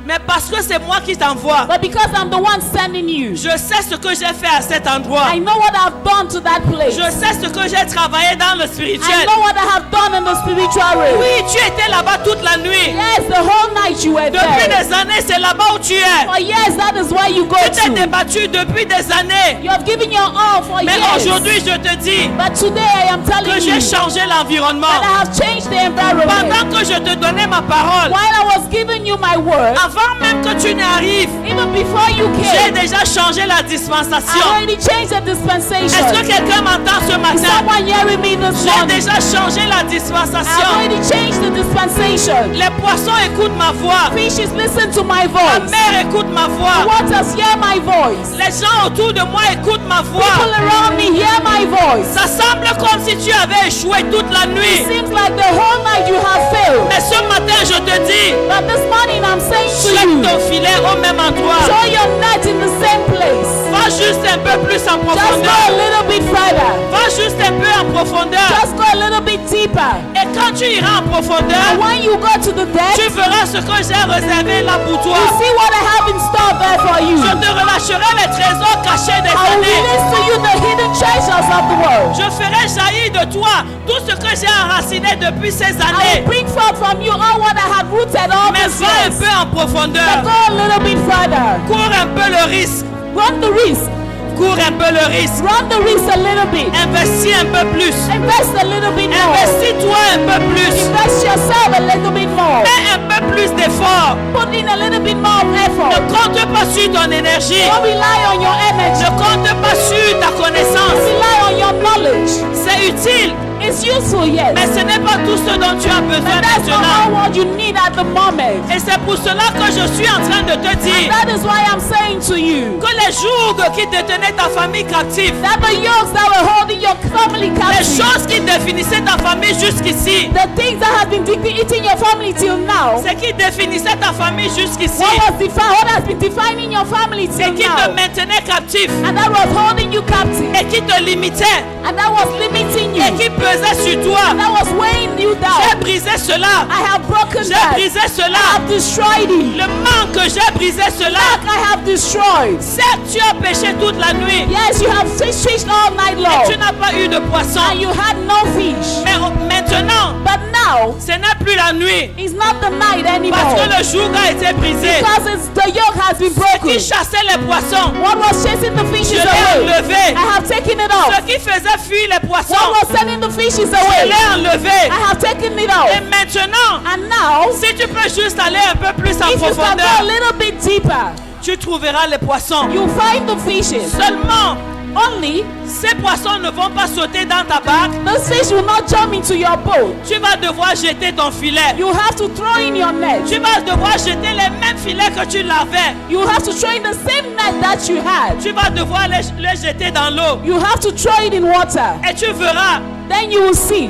Mais parce que c'est moi qui t'envoie. But because I'm the one sending you. Je sais ce que j'ai fait à cet endroit. I know what I've done to that place. Je sais ce que j'ai travaillé dans le I spirituel. know what I have done in the spiritual realm. Oui, tu étais là-bas toute la nuit. Yes, the whole night you were Depuis there. des années, c'est là-bas où tu es. For years, that is where you go Tu t'es to. débattu depuis des années. You have given your all for Mais years. aujourd'hui, je te dis But today I am que telling j'ai you changé l'environnement. that I have changed the environment. Pendant que je te donnais ma parole, While I was giving you my word, avant même que tu n'arrives, even before you j'ai came, déjà changé la I dispensation. already changed the Est-ce que dispensation. quelqu'un m'entend ce Is matin? someone hearing me this J'ai morning? déjà changé la I dispensation. already changed the dispensation. Les poissons écoutent ma voix. Fishes listen to my La voice. mer écoute ma voix. Waters hear my voice. Les gens autour de moi écoutent ma People voix. around me hear my voice. Ça semble comme si tu avais échoué toute la It nuit. seems like the whole night you have failed. Mais ce matin, je te dis, But this morning I'm saying to jette you, ton filet au même endroit. throw your net in the same place. Va juste un peu plus en Just go a profondeur. little bit further. Va juste un peu en profondeur. Just go a little bit deeper. Et quand tu iras en And profondeur, when you go to the tu depth, verras ce que j'ai réservé là pour toi. you see what I have in store there for you. Je te relâcherai les trésors cachés des I will années. release to you the hidden treasures of the world. Je ferai jaillir de toi tout ce que j'ai enraciné depuis ces I will années. bring forth from you all what I have rooted all Mais these va un years. peu en But profondeur. go a little bit further. Cours un peu le risque. Run the risk. Cours un peu le risque. Run the risk a little bit. Investis un peu plus. Invest a little bit more. Investis-toi un peu plus. Invest yourself a little bit more. Mets un peu plus d'efforts. Put in a little bit more effort. Ne compte pas sur ton énergie. Don't rely on your energy. Ne compte pas sur ta connaissance. Rely on your knowledge. C'est utile, It's useful, yes. mais ce n'est pas tout ce dont tu as besoin But that's not maintenant. all what you need at the moment. Et c'est pour cela que je suis en train de te dire That is why I'm saying to you que les jours qui détenaient ta famille captive, that the yokes that were holding your family les captive, choses qui définissaient ta famille jusqu'ici, the things that have been eating your family till now, ce qui définissait ta famille jusqu'ici what has been defining your family et till qui te now, maintenait captif and that was holding you captive, et qui te limitait and that was limiting you, et qui pesait sur toi, and that was weighing you j'ai down. brisé cela. I have broken J'ai that. brisé I cela. have destroyed it. Le manque, j'ai brisé cela. I have destroyed. Certes, tu as péché toute la nuit. Yes, you have fished all night Et long, tu n'as pas eu de poisson. and you had no fish. Mais maintenant, But now, ce n'est plus la nuit. it's not the night Parce anymore. que le joug a été brisé. Because the yoke has been Ce broken. qui chassait les poissons, What was chasing the je fishes l'ai away, enlevé. I have taken it Ce off. qui faisait fuir les poissons, What was sending the fishes je away, l'ai enlevé. I have taken it Et off. maintenant, And now, si tu peux juste aller un peu plus en if you can go a profondeur, little bit deeper, tu trouveras les poissons. you find the fishes. Seulement, Only, ces poissons ne vont pas sauter dans ta barque. those fish will not jump into your boat. Tu vas devoir jeter ton filet. You have to throw in your net. Tu vas devoir jeter les mêmes filets que tu lavais. You have to throw in the same net that you had. Tu vas devoir les jeter dans l'eau. You have to throw it in water. Et tu verras Then you will see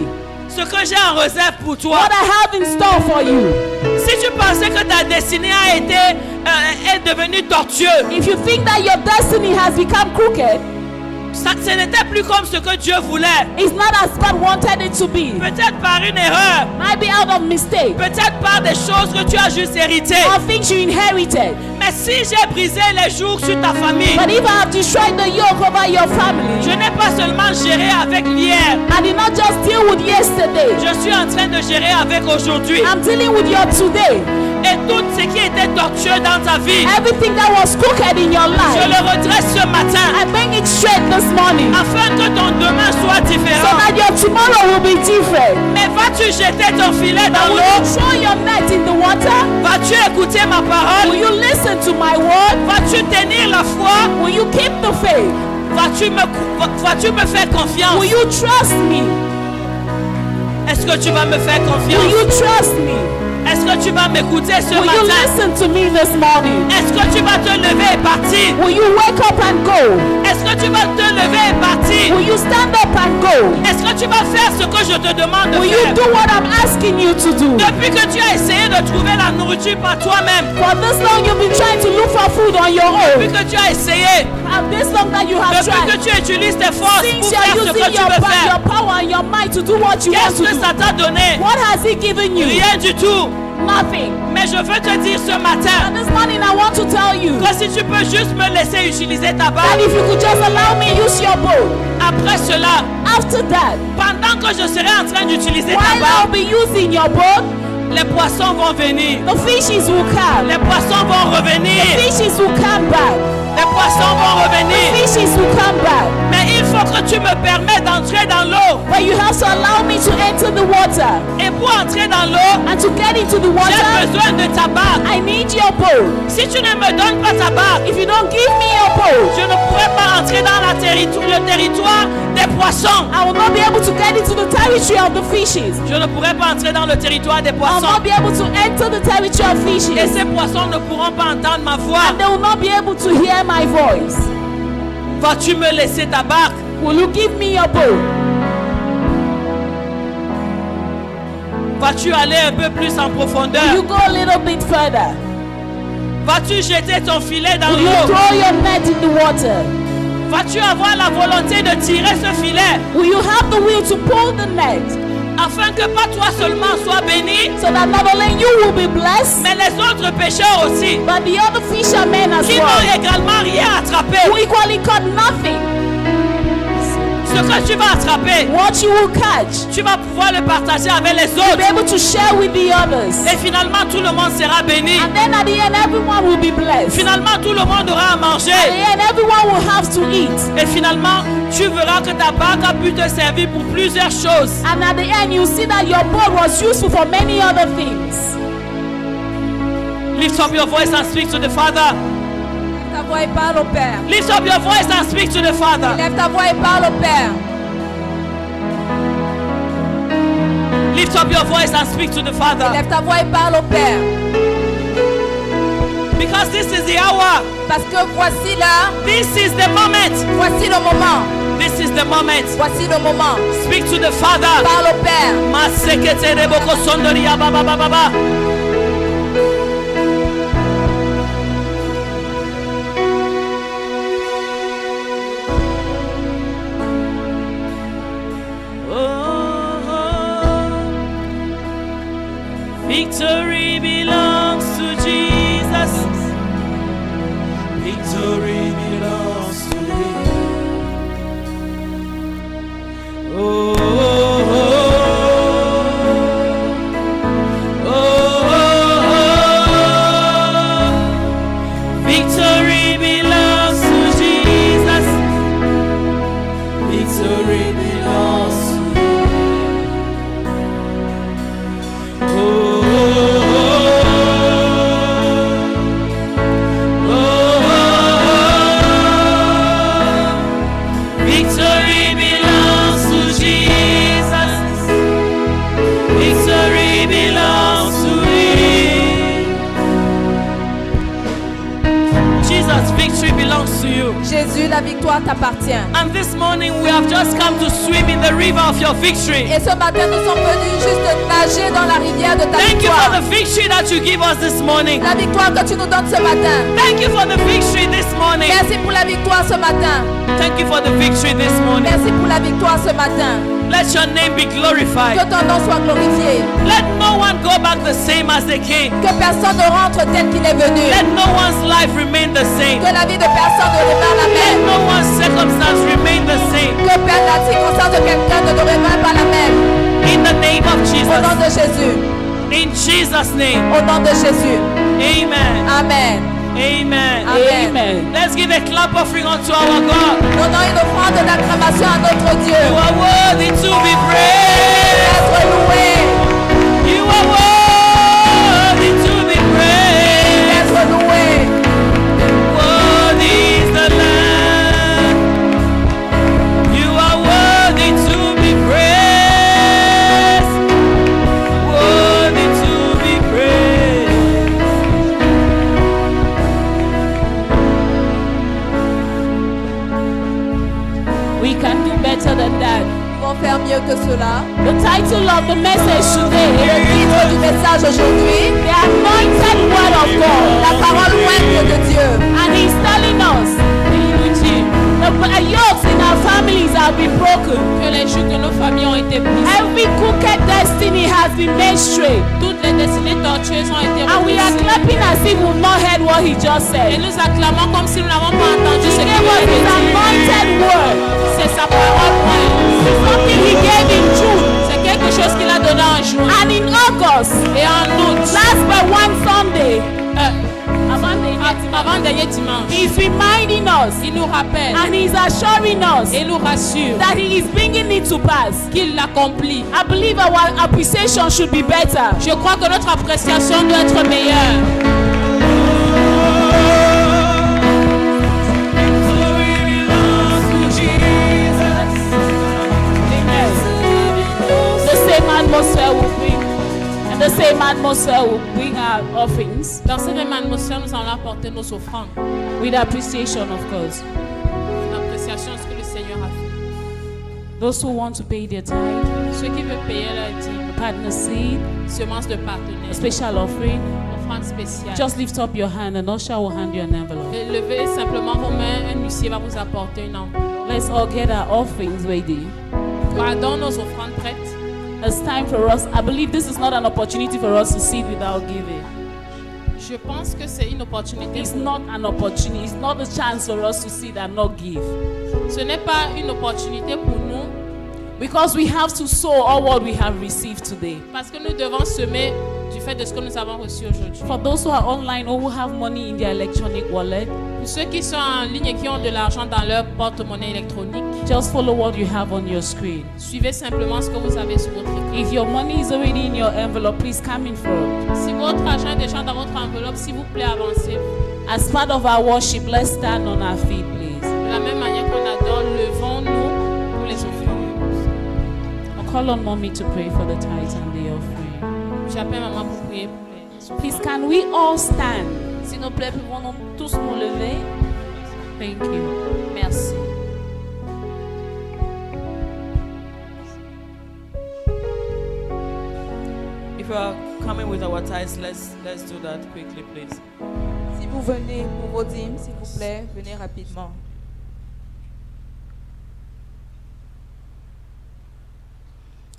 ce que j'ai en réserve pour toi. what I have in store for you. Si tu pensais que ta destinée est devenue tortueuse, If you think that your destiny has become crooked, Ce n'était plus comme ce que Dieu voulait. It's not as God wanted it to be. Peut-être par une erreur. Might be out of mistake. Peut-être par des choses que tu as juste héritées. Or things you inherited. Mais si j'ai brisé les jours sur ta famille, But if I have destroyed the yoke over your family, je n'ai pas seulement géré avec l'hier. I did not just deal with yesterday. Je suis en train de gérer avec aujourd'hui. I'm dealing with your today. Et tout ce qui était tortueux dans ta vie, Everything that was crooked in your je life, le redresse ce matin. I bring it straight this morning. Afin que ton demain soit So différent. that your tomorrow will be different. Mais vas-tu jeter ton filet dans Will l'eau? you throw your net in the water? Vas-tu écouter ma Will parole? you listen to my word? Vas-tu tenir la foi? Will you keep the faith? Vas-tu me faire confiance? Will you trust me? Est-ce que tu vas me faire Will confiance? you trust me? Est-ce que tu vas m'écouter ce Will you matin? listen to me this morning? Est-ce que tu vas te lever et partir? Will you wake up and go? Est-ce que tu vas te lever et partir? Will you stand up and go? Est-ce que tu vas faire ce que je te demande de Will you faire? do what I'm asking you to do? Depuis que tu as essayé de trouver la nourriture par toi-même, For this long you've been trying to look for food on your depuis own. que tu as essayé, And this long that you have depuis que tried. tu utilises tes forces Since pour you're faire ce que using tu your, veux your faire, power and your might to do what you want qu'est-ce to que do, ça t'a donné? what has he given you? Rien du tout. Nothing. Mais je veux te dire ce matin And this morning I want to tell you que si tu peux juste me laisser utiliser ta that barre, if you could just allow me use your boat. après cela, After that, pendant que je serai en train d'utiliser ta while barre, I'll be using your boat, les poissons vont venir. the fishes will come. Les poissons vont The revenir. fishes will come back. Les poissons vont revenir. Fishes will come back. Mais il faut que tu me permettes d'entrer dans l'eau. But you have to allow me to enter the water. Et pour entrer dans l'eau, And to get into the j'ai water, besoin de ta barre. I need your boat. Si tu ne me donnes pas ta barre, If you don't give me your boat, je ne pourrai pas entrer dans le territoire des poissons. I will not be able to get into the territory of the fishes. Je ne pourrai pas entrer dans le territoire des I will poissons. not be able to enter the territory of Et fishes. ces poissons ne pourront pas entendre ma voix. And they will not be able to hear my voice. Vas-tu me laisser ta barque? Will you give me your boat? Vas-tu aller un peu plus en Will profondeur? you go a little bit further? Vas-tu jeter ton filet dans Will you l'eau? throw your net in the water? Vas-tu avoir la volonté de tirer ce filet Will you have the will to pull the net afin que pas toi seulement sois béni, so that not only you will be blessed, mais les autres pêcheurs aussi, but the other fishermen as qui n'ont well, également rien attrapé. who equally caught nothing? Ce que tu vas attraper, What you will catch, tu vas pouvoir le partager avec les you'll be autres. able to share with the others. Et finalement, tout le monde sera béni. And then at the end, everyone will be blessed. Finalement, tout le monde aura à At manger. the end, everyone will have to eat. Et finalement, tu verras que ta barque a pu te servir pour plusieurs choses. And at the end, you see that your boat was useful for many other things. Lift up your voice and speak to the Father. Ta voix et parle au Père. Lift up your voice and speak to the Father. Lève ta voix et parle au Père. Lift up your voice and speak to the Father. Lève ta voix et parle au Père. Because this is the hour. Parce que voici là, This is the moment. voici le moment. This is the moment. Voici le moment. Speak to the Father. Parle au Père. Masekete reboko sondoria baba baba baba. Victory belongs to Jesus. Victory belongs to Him. Oh, oh, oh, oh, oh. Victory belongs to Jesus. Victory belongs to Him. Oh. Victory belongs to Jesus. Victory belongs to Him. Jesus, victory belongs to you. Jésus, la victoire t'appartient. And this morning we have just come to swim in the river of your victory. Et ce matin, nous sommes venus juste nager dans la rivière de ta Thank you for the victoire. victory that you give us this morning. La victoire que tu nous donnes ce matin. Thank you for the victory this morning. Merci pour la victoire ce matin. Thank Thank you for the victory this morning. Merci pour la victoire ce matin. Let your name be Que glorified. ton nom soit glorifié. Let no one go back the same as they came. Que personne ne rentre tel qu'il est venu. Let no one's life remain the same. Que la vie de personne ne demeure la Let même. no one's circumstance remain the same. Que la circonstance de quelqu'un ne demeure pas la même. In the name of Au nom Jesus. de Jésus. In Jesus' name. Au nom de Jésus. Amen. Amen. Amen. Amen. Let's give a clap offering unto our God. Donnons une offrande d'acclamation à notre Dieu. You are worthy to be praised. Être loué. You are worthy to be praised. Être loué. Worthy is the Lamb. You are worthy to be praised. Worthy to be praised. We can do better than that. Nous pouvons faire mieux que cela. The title of the message today Le is titre du message aujourd'hui, The Anointed Word of la God. parole ointe de Dieu. And He's telling us the yokes in our families have been broken. Que les jougs de nos familles ont été brisés. Every crooked destiny has been made straight. Toutes les destinées tortueuses ont été And we are redressées. clapping as if we've not heard what He just Et said. nous acclamons comme si nous n'avons pas entendu ce He qu'il gave us vient His de dire. anointed word. C'est sa parole ointe. Something He gave in June. C'est quelque chose qu'il a donné en juin. And in August, Et en août, last but one Sunday, avant dernier dimanche, He's reminding us il nous rappelle and He's assuring us et nous rassure that He is bringing it to pass. qu'il l'accomplit. I believe our appreciation should be better. Je crois que notre appréciation doit être meilleure. The same atmosphere will bring, and the same atmosphere will bring our offerings Dans cette même atmosphère, nous allons apporter nos offrandes. with appreciation, of course. Une appréciation de ce que le Seigneur a fait. Those who want to pay their tithe, Ceux qui veulent payer leur dîme, partner seed, semences de partenaires, special offering, offrandes spéciales. just lift up your hand and usher will hand you an envelope. Et levez simplement vos mains, un huissier va vous apporter une enveloppe. Let's all get our offerings ready. Gardons nos offrandes prêtes. It's time for us. I believe this is not an opportunity for us to sit without giving. Je pense que c'est une opportunité. It's not an opportunity. It's not a chance for us to sit and not give. Ce n'est pas une opportunité pour nous Because we have to sow all what we have received today. parce que nous devons semer du fait de ce que nous avons reçu aujourd'hui. For those who are online or who have money in their electronic wallet, Pour ceux qui sont en ligne et qui ont de l'argent dans leur porte-monnaie électronique, just follow what you have on your screen. suivez simplement ce que vous avez sur votre écran. If your money is already in your envelope, please come in front. Si votre argent est déjà dans votre enveloppe, s'il vous plaît, avancez. As part of our worship, let's stand on our feet, please. De la même manière qu'on adore, levons-nous pour les offrandes. I'll call on mommy to pray for the tithes and the offering. J'appelle maman pour prier pour les offrandes. Please, can we all stand? S'il nous plaît, pouvons-nous tous nous lever? Thank you. Merci. If you are coming with our tithes, let's do that quickly, please. Si vous venez pour vos dîmes, s'il vous plaît, venez rapidement.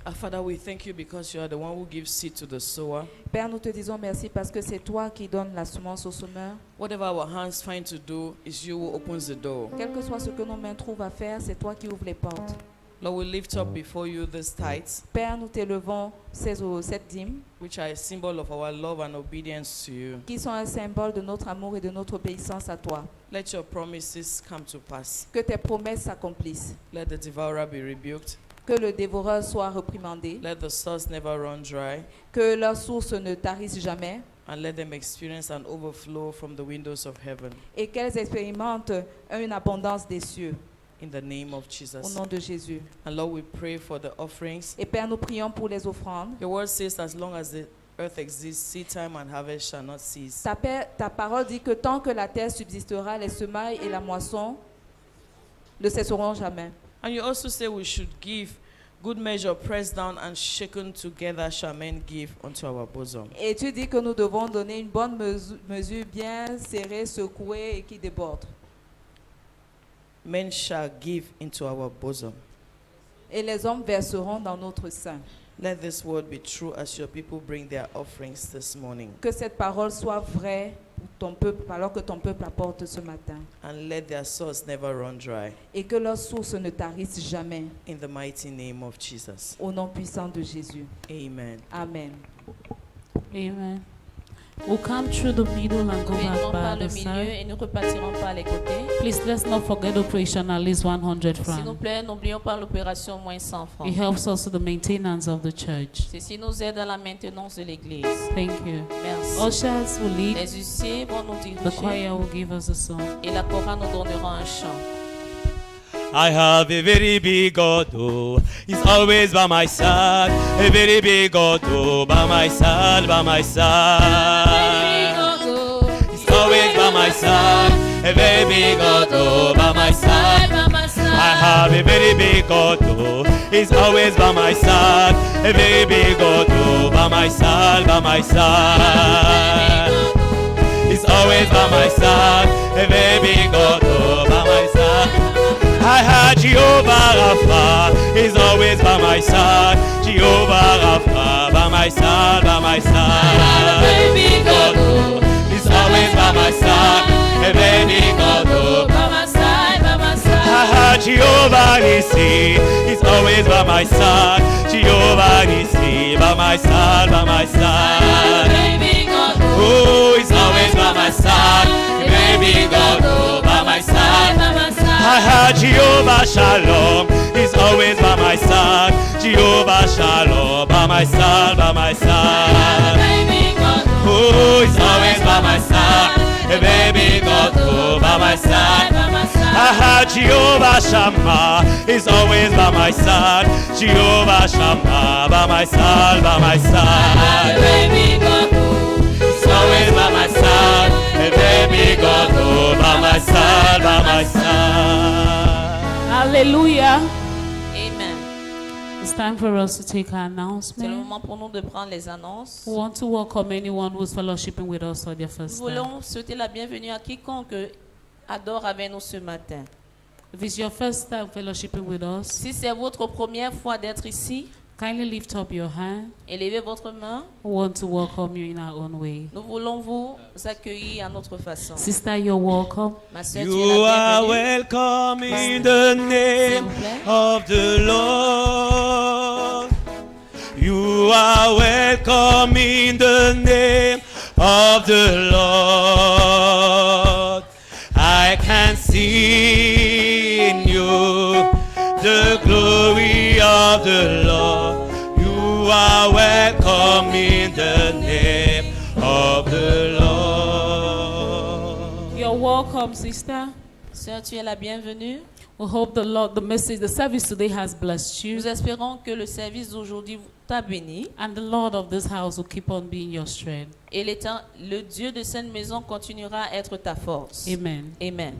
Our Father, we thank you because you are the one who gives seed to the sower. Père, nous te disons merci parce que c'est toi qui donnes la semence au semeur. Whatever our hands find to do is you who opens the door. Quel que soit ce que nos mains trouvent à faire, c'est toi qui ouvres les portes. Lord, we lift up before you these tithes, Père, nous t'élevons cette dîme, which are a symbol of our love and obedience to you. qui sont un symbole de notre amour et de notre obéissance à toi. Let your promises come to pass. Que tes promesses s'accomplissent. Let the devourer be rebuked. Que le dévoreur soit reprimandé. Let the source never run dry. Que leur source ne tarisse jamais. And let them experience an overflow from the windows of heaven. Et qu'elles expérimentent une abondance des cieux. In the name of Au Jesus. nom de Jésus. And Lord, we pray for the offerings. Et Père, nous prions pour les offrandes. Your word says, as long as the earth exists, seed time and harvest shall not cease. Ta parole dit que tant que la terre subsistera, les semailles et la moisson ne cesseront jamais. And you also say we should give good measure, pressed down and shaken together, shall men give unto our bosom. Et tu dis que nous devons donner une bonne mesure bien serrée, secouée et qui déborde. Men shall give into our bosom. Et les hommes verseront dans notre sein. Let this word be true as your people bring their offerings this morning. Que cette parole soit vraie pour ton peuple alors que ton peuple apporte ce matin. And let their source never run dry. Et que leur source ne tarisse jamais. In the mighty name of Jesus. Au nom puissant de Jésus. Amen. Amen. Amen. We'll come through the middle and go Nous viendrons back par by le the milieu side. et nous repartirons par les côtés. Please let's not forget operation at least 100 S'il vous francs. plaît, n'oublions pas l'opération au moins 100 francs. It helps also the maintenance of the church. Ceci nous aide à la maintenance de l'église. Thank you. Merci. Ushers will lead. Les huissiers vont nous The diriger choir will give us a song. et la chorale nous donnera un chant. I have a very big God, oh, He's always by my side. A very big God, oh, by my side, by my side. He's always by my side. A very big God, oh, by my side. I have a very big God, oh, He's always by my side. A very big God, oh, by my side, by my side. He's always by my side. A very big God, oh, by my side. I had Jehovah Rapha, He's always by my side. Jehovah Rapha, by my side, by my side. Baby God, oh, He's always by my side. Hey, baby God, oh, by my side, by my side. I had Jehovah Nissi, He's always by my side. Jehovah Nissi, by my side, by my side. Baby God, oh, He's always by my side. Hey, baby God, oh, by my side, by my side. I had Jehovah Shalom, He's always by my side. Jehovah Shalom, by my side, by my side. Oh, He's always by my side. Hey, baby God, oh, by my side. I had Jehovah Shammah, He's always by my side. Jehovah Shammah, by my side, by my side. Baby God, He's always by my side. Hey, baby God, oh, by my side, by my side. Hallelujah. Amen. It's time for us to take our C'est le announcement. moment pour nous de prendre les annonces. We want to welcome anyone who's fellowshipping with us for their Nous first time. voulons souhaiter la bienvenue à quiconque adore avec nous ce matin. If it's your first time fellowshipping with us, Si c'est votre première fois d'être ici, kindly lift up your hand. élevez votre main. We want to welcome you in our own way. Nous voulons vous accueillir à notre façon. Sister, you're welcome. Ma soeur, tu es You la are bienvenue. welcome in the name of the Lord. You are welcome in the name of the Lord. I can see in you the glory of the Lord. You are welcome in the name of the Lord. You're welcome, sister. Sœur, tu es la bienvenue. We hope the Lord, the message, the service today has blessed you. Nous espérons que le service d'aujourd'hui t'a béni And the Lord of this house will keep on being your strength. et le Dieu de cette maison continuera à être ta force. Amen. Amen.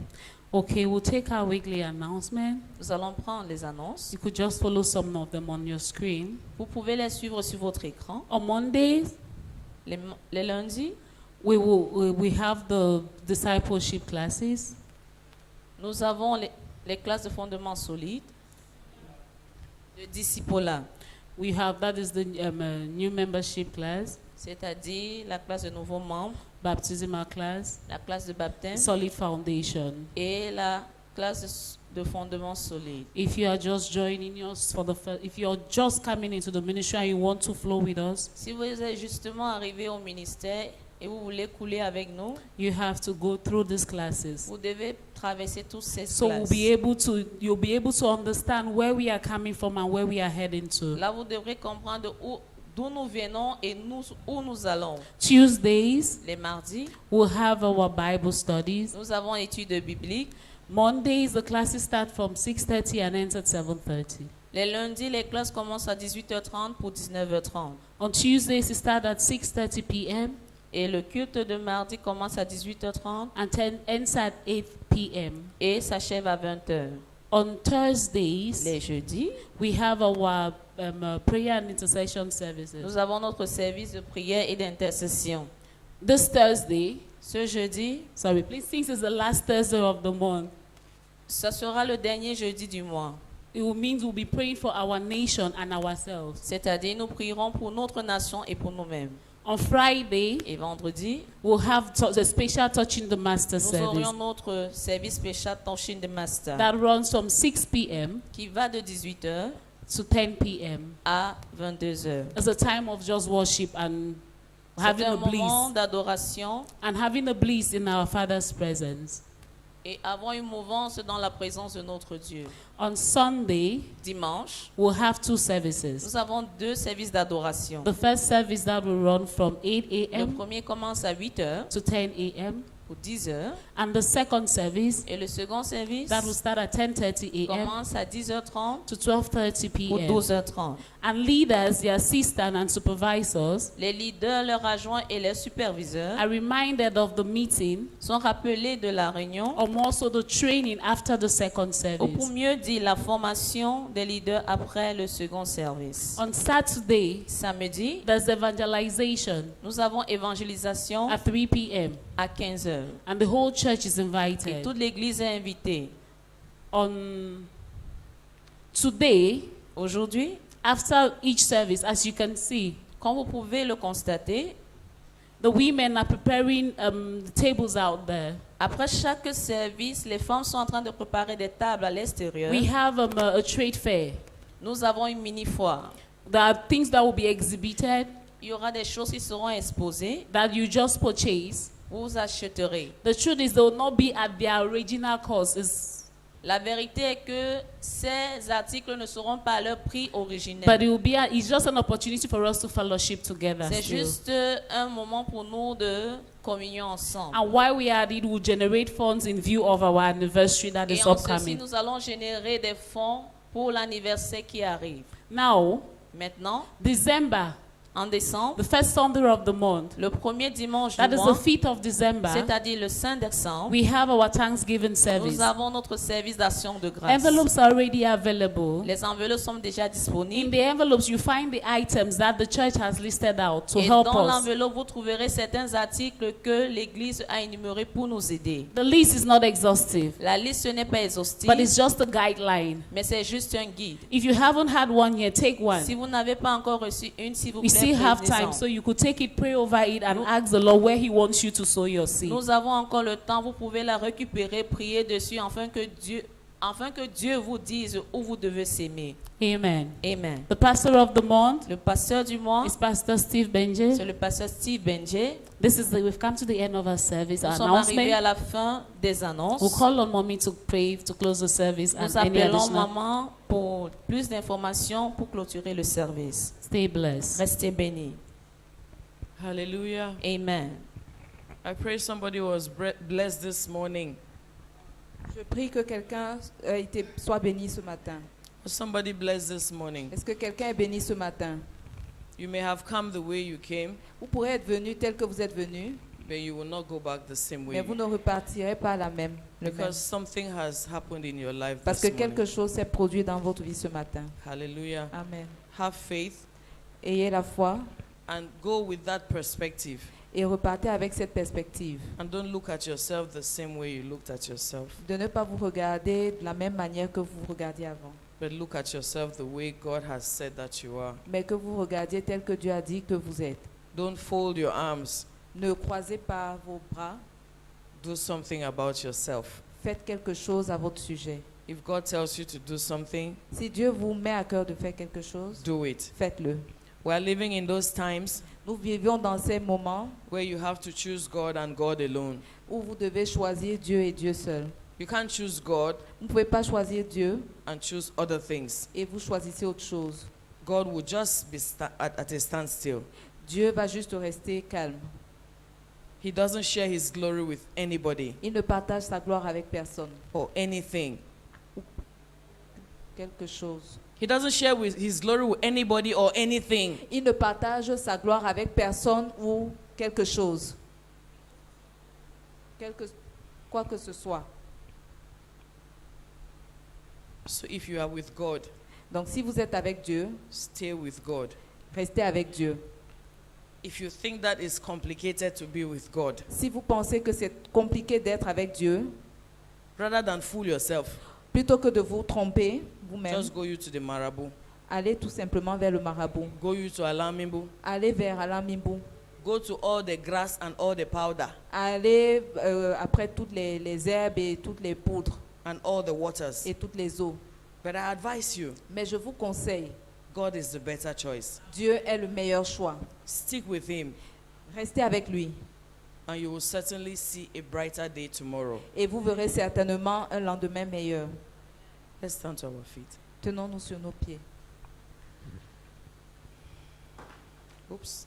Okay, we'll take our weekly announcement. Nous allons prendre les annonces. You could just follow some of them on your screen. Vous pouvez les suivre sur votre écran. On Mondays, Les lundis, we have the discipleship classes. nous avons les classes de fondement solide, de discipolat, We have, that is the new membership class, c'est-à-dire la classe de nouveaux membres, baptismal class, la classe de baptême solid foundation. et la classe de fondement solide. If you are just joining us if you're just coming into the ministry and you want to flow with us, Si vous êtes justement arrivé au ministère et vous voulez couler avec nous, you have to go through these classes. vous devez traverser toutes ces So classes. you'll be able to understand where we are coming from and where we are heading to. Là, vous devrez comprendre d'où nous venons et où nous allons. Tuesdays, Les mardis, we'll have our Bible studies. nous avons études bibliques. Mondays, the classes start from 6:30 and ends at 7:30. Les lundis, les classes commencent à 18h30 pour 19h30. On Tuesdays, it starts at 6:30 p.m. Et le culte de mardi commence à 18h30 and ends at 8 p.m. et s'achève à 20h. On Thursdays, Les jeudis, we have our prayer and intercession services. nous avons notre service de prière et d'intercession. This Thursday, Ce jeudi, sorry, please, since it's the last Thursday of the month, Ça sera le dernier jeudi du mois. It will mean we'll be praying for our nation and ourselves. C'est-à-dire, nous prierons pour notre nation et pour nous-mêmes. On Friday, Et vendredi, we'll have a special Touching the Master nous service aurions notre service spécial Touching the Master that runs from 6 p.m. qui va de 18h to 10 p.m. à 22h. It's a time of just worship and having C'est un a moment bliss d'adoration and having a bliss in our Father's presence. et avons une mouvance dans la présence de notre Dieu. On Sunday, Dimanche, we'll have 2 services. nous avons 2 services d'adoration. The first service that will run from 8 Le a.m. premier commence à 8h to 10 a.m. ou 10h and the second service et le second service that will start at 10:30 a.m. commence à 10h30 to 12:30 ou p.m. 12h30. And leaders, their assistants and supervisors Les leaders, leurs adjoints et les superviseurs are reminded of the meeting sont rappelés de la réunion, or more so the training after the second ou pour service. mieux dire la formation des leaders après le second service. On Saturday, Samedi, there's evangelization nous avons évangélisation at 3 p.m. à 15h. and the whole church is Et invited. toute l'église est invitée. On today, Aujourd'hui, after each service, as you can see, comme vous pouvez le constater, the women are preparing the tables out there. après chaque service, les femmes sont en train de préparer des tables à l'extérieur. We have a trade fair. Nous avons une mini-foire. There are things that will be exhibited Il y aura des choses qui seront exposées. that you just purchase. Vous acheterez. The truth is they will not be at their original cost. La vérité est que ces articles ne seront pas à leur prix originel. But it's just an opportunity for us to fellowship together. C'est still. juste un moment pour nous de communion ensemble. And while we are at it, we'll generate funds in view of our anniversary that Et is en ceci, upcoming. nous allons générer des fonds pour l'anniversaire qui arrive. Now, Maintenant, December, en décembre, the first Sunday of the month, le premier dimanche that du is the mois, 5th of December, c'est-à-dire le 5 décembre, we have our Thanksgiving service. nous avons notre service d'action de grâce. Envelopes are already available. Les enveloppes sont déjà In disponibles. the envelopes, you find the items that the church has listed out to Et help dans us. l'enveloppe, vous trouverez certains articles que l'Église a énumérés pour nous aider. The list is not exhaustive, La liste ce n'est pas exhaustive, but it's just a guideline. mais c'est juste un guide. If you haven't had one yet, take one. Si vous n'avez pas encore reçu une, s'il vous We plaît, still have time, prenez-en. so you could take it, pray over it, and ask the Lord where He wants you to sow your seed. Nous avons encore le temps, vous pouvez la récupérer, prier dessus, afin que Dieu vous dise où vous devez s'aimer. Amen. Amen. The pastor of the month Le pasteur du mois, is Pastor Steve c'est Benje. le pasteur Steve Benje. We've come to the end of our service, our Nous sommes arrivés à announcement. la fin des annonces. We'll call on mommy to pray to close the service and Nous any appelons additional. maman pour plus d'informations pour clôturer le service. Stay blessed. Restez bénis. Hallelujah. Amen. I pray somebody was blessed this morning. Je prie que quelqu'un soit béni ce matin. Was somebody blessed this morning? Est-ce que quelqu'un est béni ce matin? You may have come the way you came, Vous pourrez être venu tel que vous êtes venu, but you will not go back the same mais way. vous ne repartirez pas le même. Because something has happened in your life Parce que this quelque morning. chose s'est produit dans votre vie ce matin. Hallelujah. Amen. Have faith Ayez la foi and go with that perspective. et repartez avec cette perspective. And don't look at yourself the same way you looked at yourself, De ne pas vous regarder de la même manière que vous regardiez avant, but look at yourself the way God has said that you are. mais que vous regardiez tel que Dieu a dit que vous êtes. Don't fold your arms. Ne croisez pas vos bras, Do something about yourself. faites quelque chose à votre sujet. If God tells you to do something, Si Dieu vous met à cœur de faire quelque chose, do it. faites-le. We are living in those times Nous vivons dans ces moments where you have to choose God and God alone. où vous devez choisir Dieu et Dieu seul. You can't choose God Vous ne pouvez pas choisir Dieu and choose other things. et vous choisissez autre chose. God will just be at a standstill. Dieu va juste rester calme. He doesn't share his glory with anybody Il ne partage sa gloire avec personne. or anything. Quelque chose. He doesn't share with his glory with anybody or anything. Il ne partage sa gloire avec personne ou quelque chose. Quoi que ce soit. So if you are with God, Donc si vous êtes avec Dieu, stay with God. restez avec Dieu. If you think that it's complicated to be with God, Si vous pensez que c'est compliqué d'être avec Dieu, Rather than fool yourself, Plutôt que de vous tromper vous-même, just go you to the marabout. allez tout simplement vers le marabout. Go you to Alamimbu. Allez vers Alain Mimbu. Go to all the grass and all the powder Allez après toutes les herbes et toutes les poudres and all the waters. et toutes les eaux. But I advise you, Mais je vous conseille, God is the better choice. Dieu est le meilleur choix. Stick with him Restez avec lui and you will certainly see a brighter day tomorrow. et vous verrez certainement un lendemain meilleur. Let's stand to our feet. Tenons-nous sur nos pieds. Oops.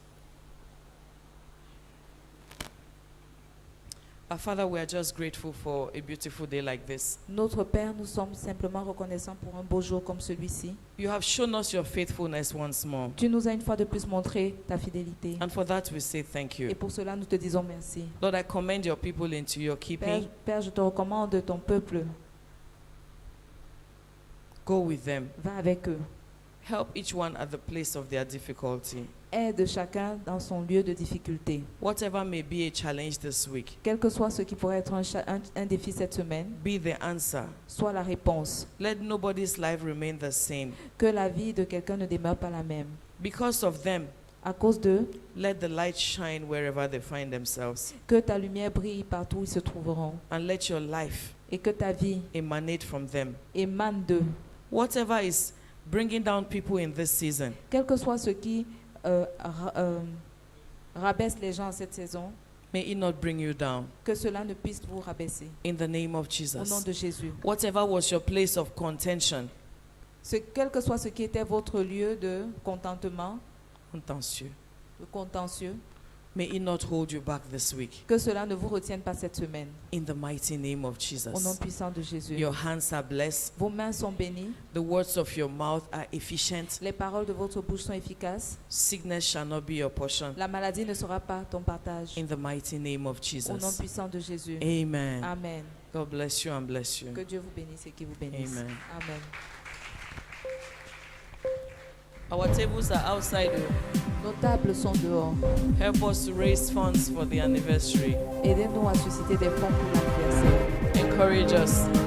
Our Father, we are just grateful for a beautiful day like this. Notre Père, nous sommes simplement reconnaissants pour un beau jour comme celui-ci. You have shown us your faithfulness once more. Tu nous as une fois de plus montré ta fidélité. And for that we say thank Et you. pour cela, nous te disons merci. Lord, I commend your people into your keeping. Père, je te recommande ton peuple. Go with them. Va avec eux. Help each one at the place of their difficulty. Aide chacun dans son lieu de difficulté. Whatever may be a challenge this week, Quel que soit ce qui pourrait être un défi cette semaine, be the answer. soit la réponse. Let nobody's life remain the same. Que la vie de quelqu'un ne demeure pas la même. Because of them, À cause d'eux, let the light shine wherever they find themselves. que ta lumière brille partout où ils se trouveront. And let your life Et que ta vie emanate from them. émane d'eux. Whatever is bringing down people in this season, Quel que soit ce qui rabaisse les gens en cette saison, may it not bring you down. que cela ne puisse vous rabaisser. In the name of Au nom Jesus. de Jésus. Whatever was your place of contention, Quel que soit ce qui était votre lieu de contentement, contentieux, de contentieux, may it not hold you back this week. que cela ne vous retienne pas cette semaine. In the mighty name of Au nom Jesus. puissant de Jésus. Your hands are blessed. Vos mains sont bénies. The words of your mouth are efficient. Les paroles de votre bouche sont efficaces. Sickness shall not be your portion. La maladie ne sera pas ton partage. In the mighty name of Au nom Jesus. puissant de Jésus. Amen. Amen. God bless you and bless you. Que Dieu vous bénisse et qu'il vous bénisse. Amen. Amen. Our tables are outside. Nos tables sont dehors. Help us to raise funds for the anniversary. Aidez-nous à susciter des fonds pour l'anniversaire. Encourage us.